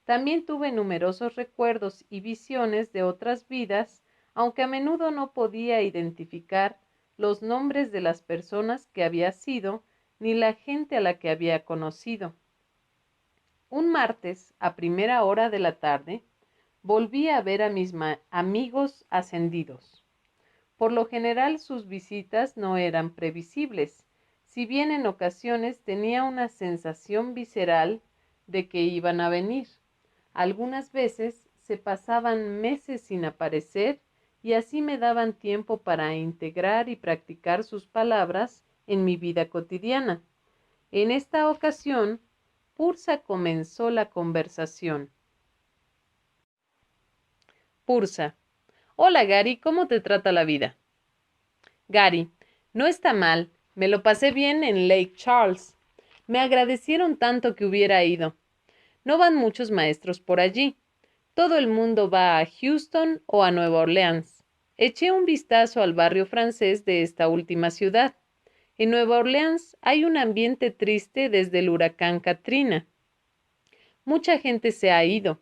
También tuve numerosos recuerdos y visiones de otras vidas, aunque a menudo no podía identificar los nombres de las personas que había sido ni la gente a la que había conocido. Un martes, a primera hora de la tarde, volví a ver a mis amigos ascendidos. Por lo general sus visitas no eran previsibles, si bien en ocasiones tenía una sensación visceral de que iban a venir. Algunas veces se pasaban meses sin aparecer y así me daban tiempo para integrar y practicar sus palabras en mi vida cotidiana. En esta ocasión, Pursa comenzó la conversación. Pursa: hola Gary, ¿cómo te trata la vida? Gary: no está mal, me lo pasé bien en Lake Charles. Me agradecieron tanto que hubiera ido. No van muchos maestros por allí. Todo el mundo va a Houston o a Nueva Orleans. Eché un vistazo al barrio francés de esta última ciudad. En Nueva Orleans hay un ambiente triste desde el huracán Katrina. Mucha gente se ha ido.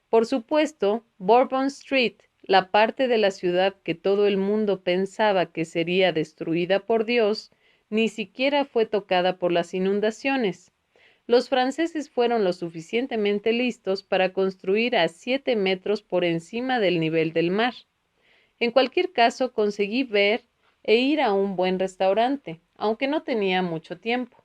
Por supuesto, Bourbon Street, la parte de la ciudad que todo el mundo pensaba que sería destruida por Dios, ni siquiera fue tocada por las inundaciones. Los franceses fueron lo suficientemente listos para construir a 7 metros por encima del nivel del mar. En cualquier caso, conseguí ver e ir a un buen restaurante, aunque no tenía mucho tiempo.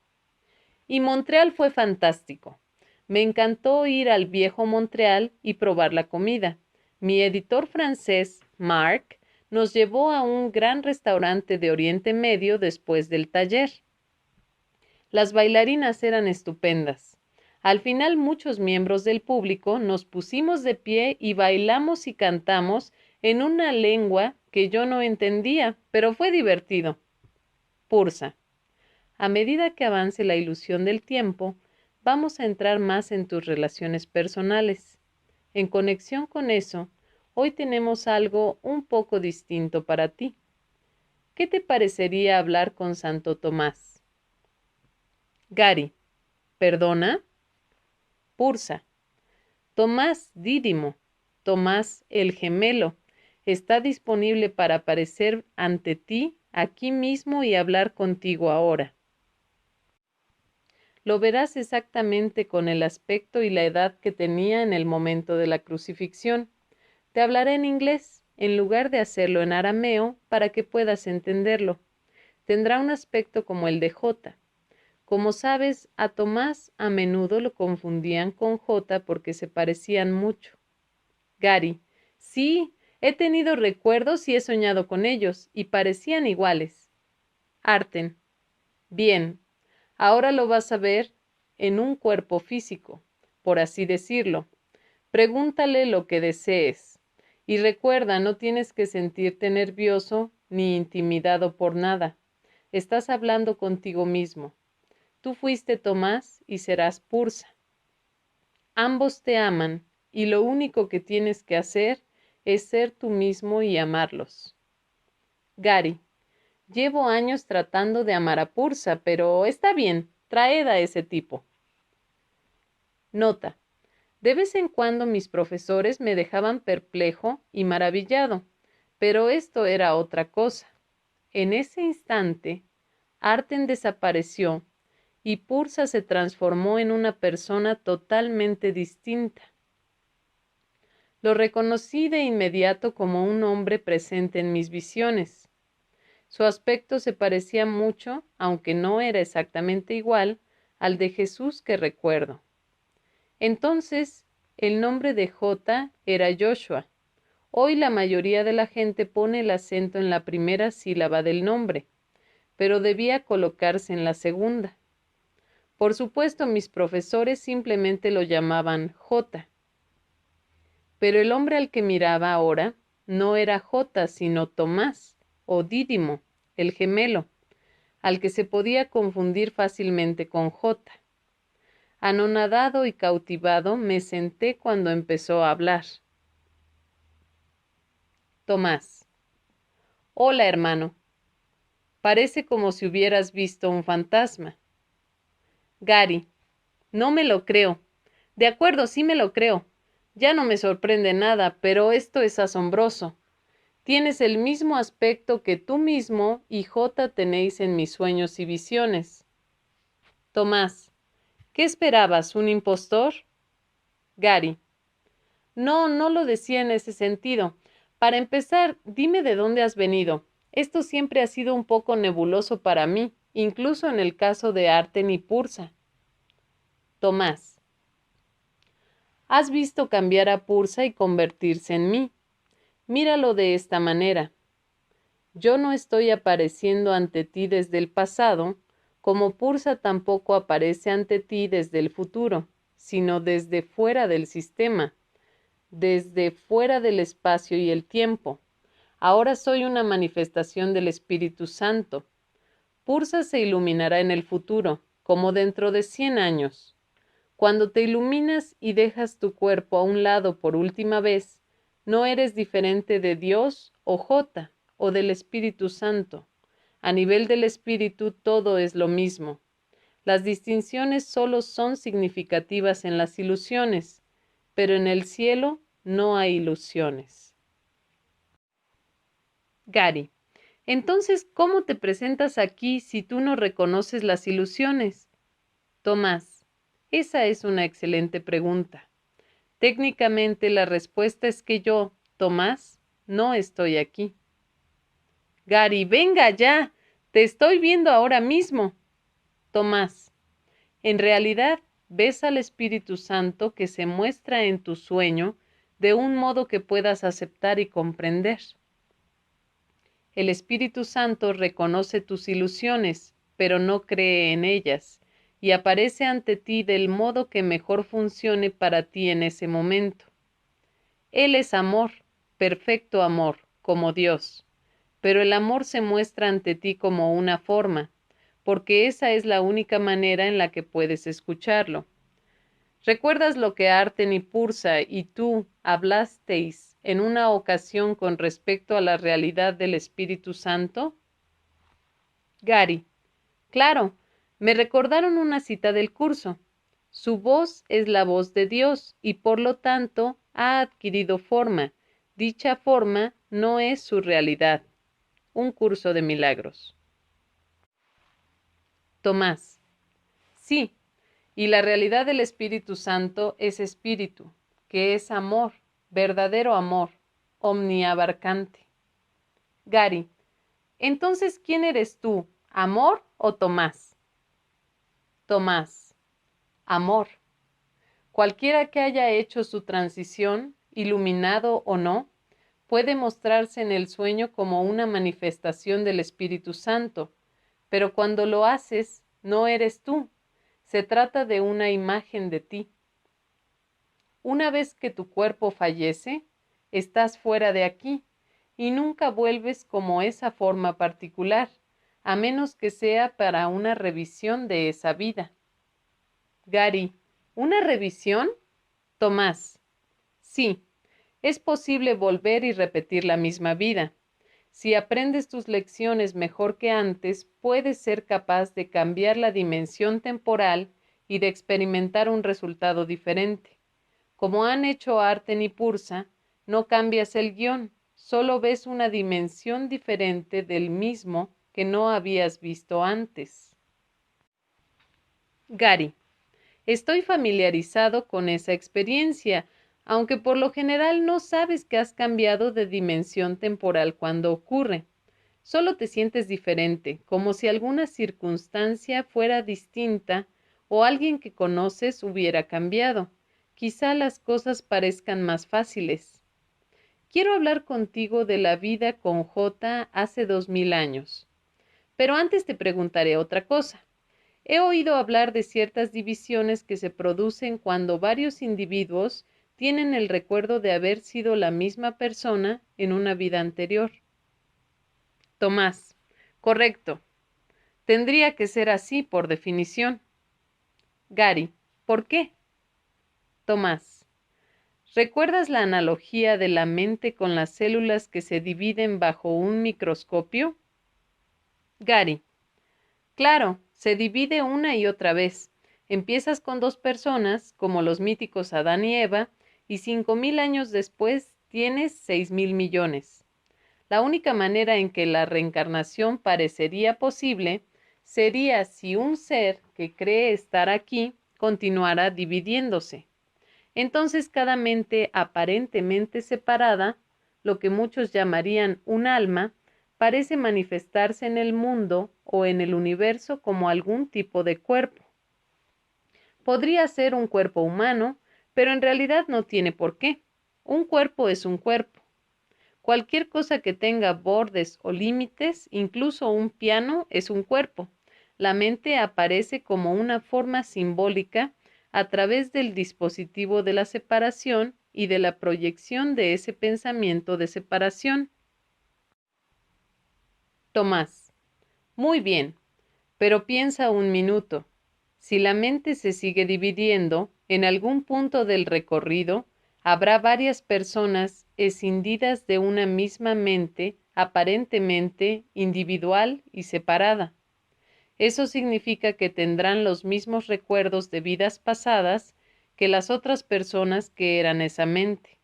Y Montreal fue fantástico. Me encantó ir al viejo Montreal y probar la comida. Mi editor francés, Marc, nos llevó a un gran restaurante de Oriente Medio después del taller. Las bailarinas eran estupendas. Al final, muchos miembros del público nos pusimos de pie y bailamos y cantamos en una lengua que yo no entendía, pero fue divertido. Pursa: a medida que avance la ilusión del tiempo, vamos a entrar más en tus relaciones personales. En conexión con eso, hoy tenemos algo un poco distinto para ti. ¿Qué te parecería hablar con Santo Tomás? Gary: ¿perdona? Pursa: Tomás Dídimo, Tomás el gemelo, está disponible para aparecer ante ti aquí mismo y hablar contigo ahora. Lo verás exactamente con el aspecto y la edad que tenía en el momento de la crucifixión. Te hablaré en inglés, en lugar de hacerlo en arameo, para que puedas entenderlo. Tendrá un aspecto como el de J. Como sabes, a Tomás a menudo lo confundían con J porque se parecían mucho. Gary: sí, he tenido recuerdos y he soñado con ellos, y parecían iguales. Arten: bien. Ahora lo vas a ver en un cuerpo físico. por así decirlo. Pregúntale lo que desees. Y recuerda, no tienes que sentirte nervioso ni intimidado por nada. Estás hablando contigo mismo. Tú fuiste Tomás y serás Pursa. Ambos te aman y lo único que tienes que hacer es ser tú mismo y amarlos. Gary, llevo años tratando de amar a Pursa, pero está bien, traed a ese tipo. Nota. De vez en cuando mis profesores me dejaban perplejo y maravillado, pero esto era otra cosa. En ese instante, Arten desapareció y Pursa se transformó en una persona totalmente distinta. Lo reconocí de inmediato como un hombre presente en mis visiones. Su aspecto se parecía mucho, aunque no era exactamente igual, al de Jesús que recuerdo. Entonces, el nombre de J era Joshua. Hoy la mayoría de la gente pone el acento en la primera sílaba del nombre, pero debía colocarse en la segunda. Por supuesto, mis profesores simplemente lo llamaban J. Pero el hombre al que miraba ahora no era J, sino Tomás, o Dídimo, el gemelo, al que se podía confundir fácilmente con J. Anonadado y cautivado, me senté cuando empezó a hablar. Tomás. Hola, hermano. Parece como si hubieras visto un fantasma. Gary. No me lo creo. De acuerdo, sí me lo creo. Ya no me sorprende nada, pero esto es asombroso. Tienes el mismo aspecto que tú mismo y J tenéis en mis sueños y visiones. Tomás. ¿Qué esperabas, un impostor? Gary. No, no lo decía en ese sentido. Para empezar, dime de dónde has venido. Esto siempre ha sido un poco nebuloso para mí, incluso en el caso de Arten y Pursa. Tomás. Has visto cambiar a Pursa y convertirse en mí. Míralo de esta manera. Yo no estoy apareciendo ante ti desde el pasado, como Pursa tampoco aparece ante ti desde el futuro, sino desde fuera del sistema, desde fuera del espacio y el tiempo. Ahora soy una manifestación del Espíritu Santo. Pursa se iluminará en el futuro, como dentro de 100 años. Cuando te iluminas y dejas tu cuerpo a un lado por última vez, no eres diferente de Dios o J o del Espíritu Santo. A nivel del Espíritu todo es lo mismo. Las distinciones solo son significativas en las ilusiones, pero en el cielo no hay ilusiones. Gary. Entonces, ¿cómo te presentas aquí si tú no reconoces las ilusiones? Tomás. Esa es una excelente pregunta. Técnicamente la respuesta es que yo, Tomás, no estoy aquí. Gary, venga ya, te estoy viendo ahora mismo. Tomás, en realidad ves al Espíritu Santo que se muestra en tu sueño de un modo que puedas aceptar y comprender. El Espíritu Santo reconoce tus ilusiones, pero no cree en ellas, y aparece ante ti del modo que mejor funcione para ti en ese momento. Él es amor, perfecto amor, como Dios, pero el amor se muestra ante ti como una forma, porque esa es la única manera en la que puedes escucharlo. ¿Recuerdas lo que Arten y Pursa y tú hablasteis en una ocasión con respecto a la realidad del Espíritu Santo? Gary. Claro, me recordaron una cita del curso. Su voz es la voz de Dios y por lo tanto ha adquirido forma. Dicha forma no es su realidad. Un curso de milagros. Tomás. Sí, y la realidad del Espíritu Santo es espíritu, que es amor, verdadero amor, omniabarcante. Gary. Entonces, ¿quién eres tú, amor o Tomás? Tomás. Amor. Cualquiera que haya hecho su transición, iluminado o no, puede mostrarse en el sueño como una manifestación del Espíritu Santo, pero cuando lo haces, no eres tú. Se trata de una imagen de ti. una vez que tu cuerpo fallece, estás fuera de aquí y nunca vuelves como esa forma particular, a menos que sea para una revisión de esa vida. Gary, ¿una revisión? Tomás, sí, es posible volver y repetir la misma vida. Si aprendes tus lecciones mejor que antes, puedes ser capaz de cambiar la dimensión temporal y de experimentar un resultado diferente. Como han hecho Arten y Pursa, no cambias el guión, solo ves una dimensión diferente del mismo que no habías visto antes. Gary, estoy familiarizado con esa experiencia, aunque por lo general no sabes que has cambiado de dimensión temporal cuando ocurre. Solo te sientes diferente, como si alguna circunstancia fuera distinta o alguien que conoces hubiera cambiado. Quizá las cosas parezcan más fáciles. Quiero hablar contigo de la vida con J hace 2000 años. Pero antes te preguntaré otra cosa. He oído hablar de ciertas divisiones que se producen cuando varios individuos tienen el recuerdo de haber sido la misma persona en una vida anterior. Tomás, correcto. Tendría que ser así por definición. Gary, ¿por qué? Tomás, ¿recuerdas la analogía de la mente con las células que se dividen bajo un microscopio? Gary, claro, se divide una y otra vez. Empiezas con 2 personas, como los míticos Adán y Eva, y 5000 años después tienes 6000 millones. La única manera en que la reencarnación parecería posible sería si un ser que cree estar aquí continuara dividiéndose. Entonces cada mente aparentemente separada, lo que muchos llamarían un alma, parece manifestarse en el mundo o en el universo como algún tipo de cuerpo. Podría ser un cuerpo humano, pero en realidad no tiene por qué. Un cuerpo es un cuerpo. Cualquier cosa que tenga bordes o límites, incluso un piano, es un cuerpo. La mente aparece como una forma simbólica a través del dispositivo de la separación y de la proyección de ese pensamiento de separación. Tomás, muy bien, pero piensa un minuto. Si la mente se sigue dividiendo, en algún punto del recorrido, habrá varias personas escindidas de una misma mente aparentemente individual y separada. Eso significa que tendrán los mismos recuerdos de vidas pasadas que las otras personas que eran esa mente.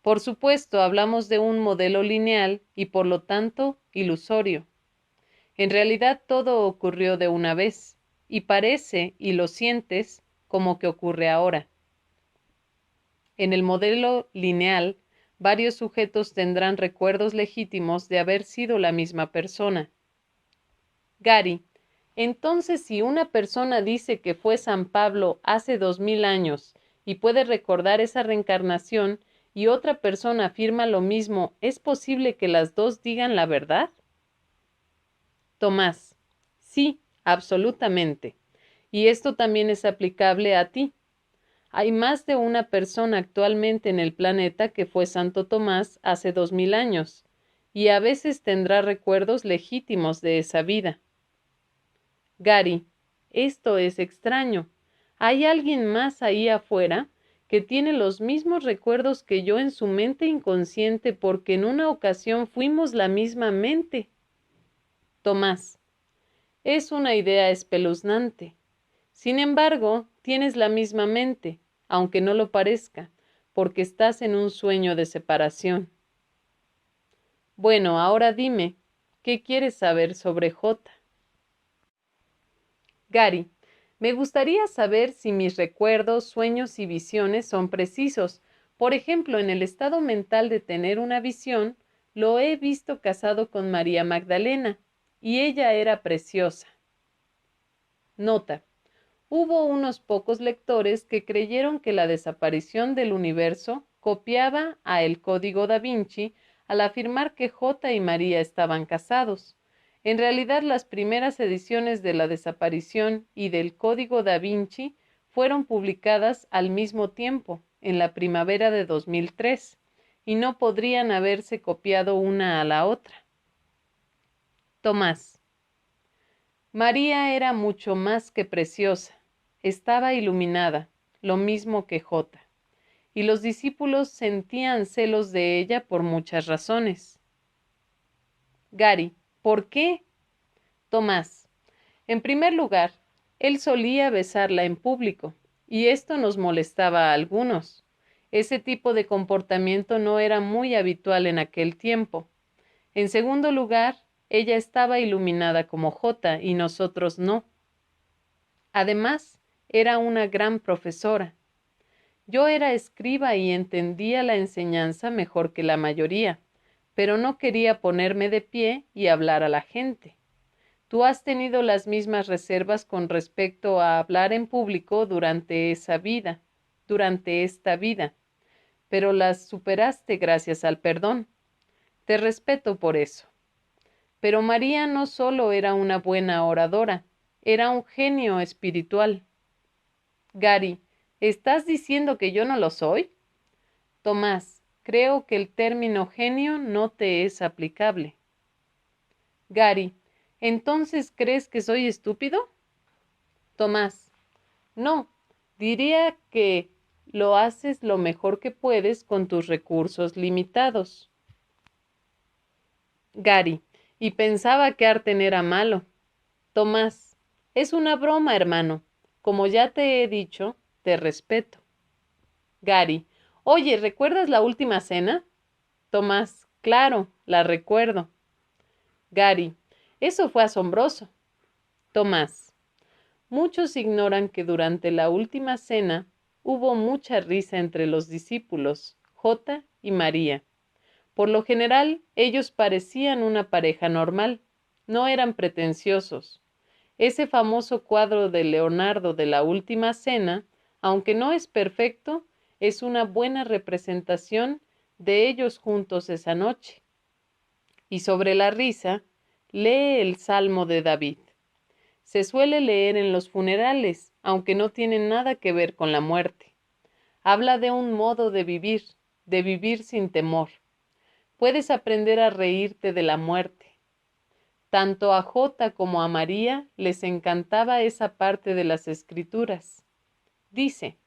Por supuesto, hablamos de un modelo lineal y por lo tanto ilusorio. En realidad todo ocurrió de una vez, y parece, y lo sientes, como que ocurre ahora. En el modelo lineal, varios sujetos tendrán recuerdos legítimos de haber sido la misma persona. Gary, entonces si una persona dice que fue San Pablo hace 2000 años y puede recordar esa reencarnación y otra persona afirma lo mismo, ¿es posible que las dos digan la verdad? Tomás, sí, absolutamente. Y esto también es aplicable a ti. Hay más de una persona actualmente en el planeta que fue Santo Tomás hace 2000 años, y a veces tendrá recuerdos legítimos de esa vida. Gary, esto es extraño. ¿Hay alguien más ahí afuera que tiene los mismos recuerdos que yo en su mente inconsciente porque en una ocasión fuimos la misma mente? Tomás, es una idea espeluznante. Sin embargo, tienes la misma mente, aunque no lo parezca, porque estás en un sueño de separación. Bueno, ahora dime, ¿qué quieres saber sobre J? Gary, me gustaría saber si mis recuerdos, sueños y visiones son precisos. Por ejemplo, en el estado mental de tener una visión, lo he visto casado con María Magdalena, y ella era preciosa. Nota. Hubo unos pocos lectores que creyeron que la desaparición del universo copiaba a El Código da Vinci al afirmar que J y María estaban casados. En realidad, las primeras ediciones de La desaparición y del Código da Vinci fueron publicadas al mismo tiempo, en la primavera de 2003, y no podrían haberse copiado una a la otra. Tomás. María era mucho más que preciosa, estaba iluminada, lo mismo que Jota, y los discípulos sentían celos de ella por muchas razones. Gary, ¿por qué? Tomás. En primer lugar, él solía besarla en público, y esto nos molestaba a algunos. Ese tipo de comportamiento no era muy habitual en aquel tiempo. En segundo lugar, ella estaba iluminada como Jota y nosotros no. Además, era una gran profesora. Yo era escriba y entendía la enseñanza mejor que la mayoría, pero no quería ponerme de pie y hablar a la gente. Tú has tenido las mismas reservas con respecto a hablar en público durante esta vida, pero las superaste gracias al perdón. Te respeto por eso. Pero María no solo era una buena oradora, era un genio espiritual. Gary, ¿estás diciendo que yo no lo soy? Tomás, creo que el término genio no te es aplicable. Gary, ¿entonces crees que soy estúpido? Tomás, no, diría que lo haces lo mejor que puedes con tus recursos limitados. Gary, y pensaba que Arten era malo. Tomás, es una broma, hermano. Como ya te he dicho, te respeto. Gary, oye, ¿recuerdas la última cena? Tomás, claro, la recuerdo. Gary, eso fue asombroso. Tomás, muchos ignoran que durante la última cena hubo mucha risa entre los discípulos, Jota y María. Por lo general, ellos parecían una pareja normal, no eran pretenciosos. Ese famoso cuadro de Leonardo de la Última Cena, aunque no es perfecto, es una buena representación de ellos juntos esa noche. Y sobre la risa, lee el Salmo de David. Se suele leer en los funerales, aunque no tiene nada que ver con la muerte. Habla de un modo de vivir sin temor. Puedes aprender a reírte de la muerte. Tanto a Jota como a María les encantaba esa parte de las Escrituras. Dice,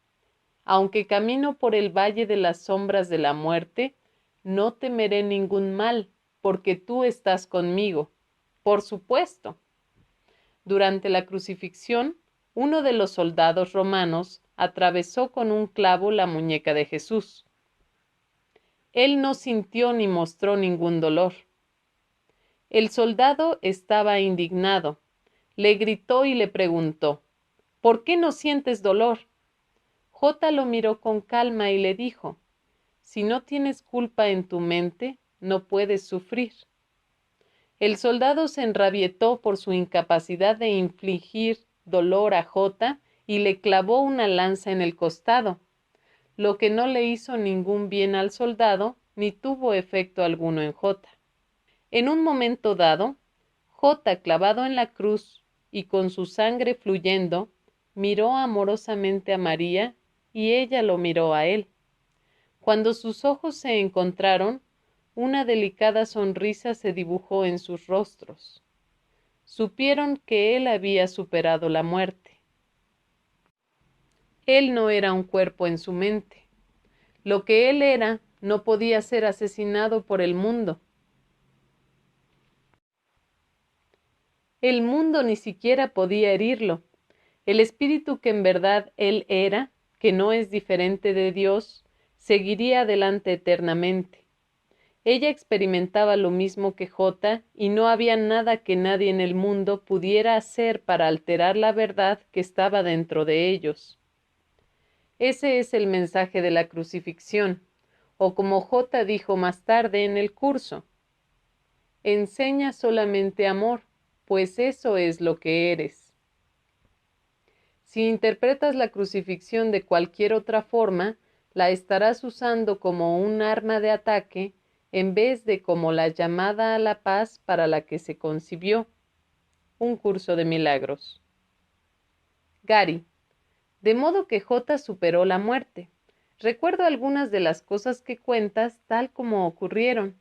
aunque camino por el valle de las sombras de la muerte, no temeré ningún mal, porque tú estás conmigo. Por supuesto. Durante la crucifixión, uno de los soldados romanos atravesó con un clavo la muñeca de Jesús. Él no sintió ni mostró ningún dolor. El soldado estaba indignado. Le gritó y le preguntó, ¿por qué no sientes dolor? Jota lo miró con calma y le dijo, si no tienes culpa en tu mente, no puedes sufrir. El soldado se enrabietó por su incapacidad de infligir dolor a Jota y le clavó una lanza en el costado, lo que no le hizo ningún bien al soldado ni tuvo efecto alguno en Jota. En un momento dado, Jota, clavado en la cruz y con su sangre fluyendo, miró amorosamente a María y ella lo miró a él. Cuando sus ojos se encontraron, una delicada sonrisa se dibujó en sus rostros. Supieron que él había superado la muerte. Él no era un cuerpo en su mente. Lo que él era no podía ser asesinado por el mundo. El mundo ni siquiera podía herirlo. El espíritu que en verdad él era, que no es diferente de Dios, seguiría adelante eternamente. Ella experimentaba lo mismo que Jota y no había nada que nadie en el mundo pudiera hacer para alterar la verdad que estaba dentro de ellos. Ese es el mensaje de la crucifixión, o como Jota dijo más tarde en el curso, enseña solamente amor, pues eso es lo que eres. Si interpretas la crucifixión de cualquier otra forma, la estarás usando como un arma de ataque en vez de como la llamada a la paz para la que se concibió. Un curso de milagros. Gary, de modo que Jota superó la muerte. Recuerdo algunas de las cosas que cuentas tal como ocurrieron.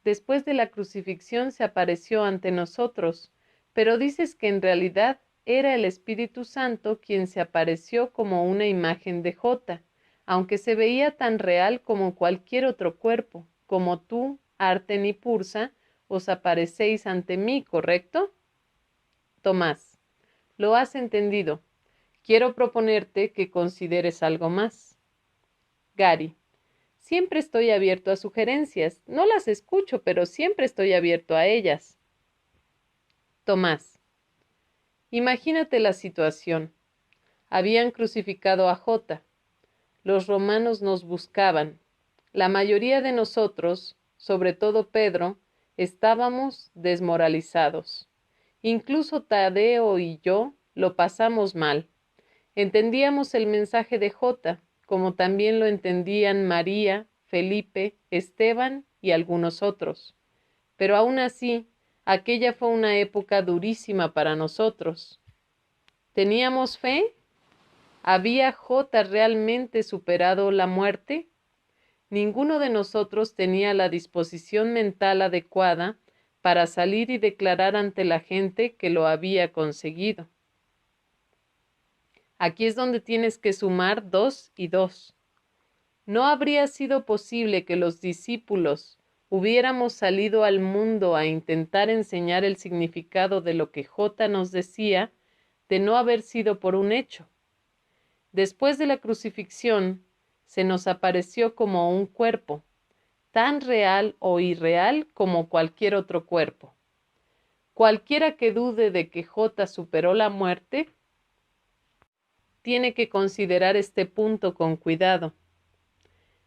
Después de la crucifixión se apareció ante nosotros, pero dices que en realidad era el Espíritu Santo quien se apareció como una imagen de Jota, aunque se veía tan real como cualquier otro cuerpo, como tú, Arten y Pursa, os aparecéis ante mí, ¿correcto? Tomás, lo has entendido. Quiero proponerte que consideres algo más. Gary, siempre estoy abierto a sugerencias. No las escucho, pero siempre estoy abierto a ellas. Tomás, imagínate la situación. Habían crucificado a Jota. Los romanos nos buscaban. La mayoría de nosotros, sobre todo Pedro, estábamos desmoralizados. Incluso Tadeo y yo lo pasamos mal. Entendíamos el mensaje de Jota, como también lo entendían María, Felipe, Esteban y algunos otros. Pero aún así, aquella fue una época durísima para nosotros. ¿Teníamos fe? ¿Había Jota realmente superado la muerte? Ninguno de nosotros tenía la disposición mental adecuada para salir y declarar ante la gente que lo había conseguido. Aquí es donde tienes que sumar 2 y 2. ¿No habría sido posible que los discípulos hubiéramos salido al mundo a intentar enseñar el significado de lo que Jota nos decía, de no haber sido por un hecho? Después de la crucifixión, se nos apareció como un cuerpo, tan real o irreal como cualquier otro cuerpo. Cualquiera que dude de que Jota superó la muerte, tiene que considerar este punto con cuidado.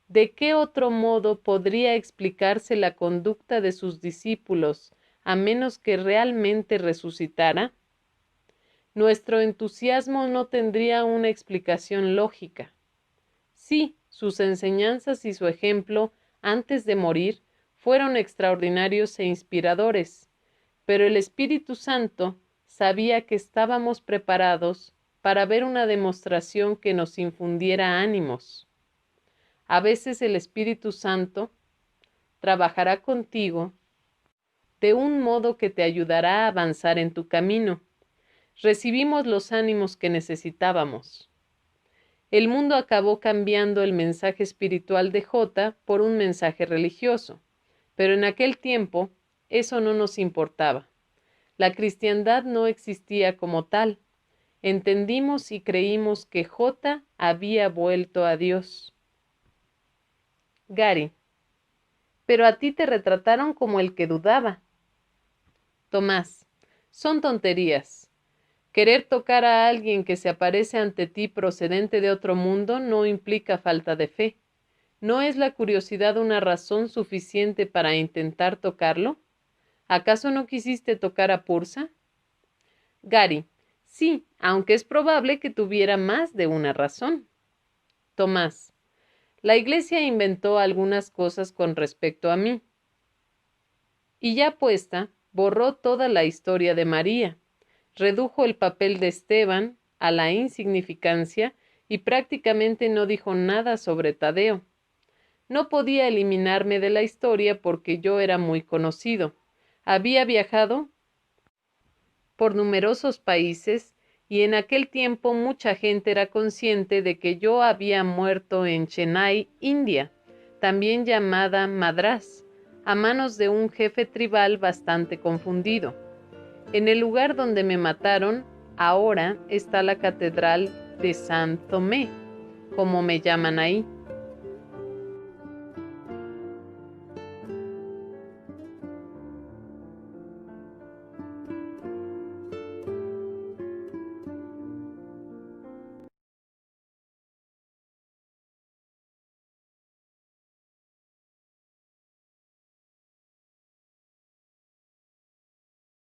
¿De qué otro modo podría explicarse la conducta de sus discípulos a menos que realmente resucitara? Nuestro entusiasmo no tendría una explicación lógica. Sí, sus enseñanzas y su ejemplo antes de morir fueron extraordinarios e inspiradores, pero el Espíritu Santo sabía que estábamos preparados para ver una demostración que nos infundiera ánimos. A veces el Espíritu Santo trabajará contigo de un modo que te ayudará a avanzar en tu camino. Recibimos los ánimos que necesitábamos. El mundo acabó cambiando el mensaje espiritual de Jota por un mensaje religioso, pero en aquel tiempo eso no nos importaba. La cristiandad no existía como tal. Entendimos y creímos que Jota había vuelto a Dios. Gary, pero a ti te retrataron como el que dudaba. Tomás, son tonterías. Querer tocar a alguien que se aparece ante ti procedente de otro mundo no implica falta de fe. ¿No es la curiosidad una razón suficiente para intentar tocarlo? ¿Acaso no quisiste tocar a Pursa? Gary, sí, aunque es probable que tuviera más de una razón. Tomás, la Iglesia inventó algunas cosas con respecto a mí. Y ya puesta, borró toda la historia de María, redujo el papel de Esteban a la insignificancia y prácticamente no dijo nada sobre Tadeo. No podía eliminarme de la historia porque yo era muy conocido. Había viajado por numerosos países y en aquel tiempo mucha gente era consciente de que yo había muerto en Chennai, India, también llamada Madrás, a manos de un jefe tribal bastante confundido. En el lugar donde me mataron, ahora está la catedral de San Tomé, como me llaman ahí.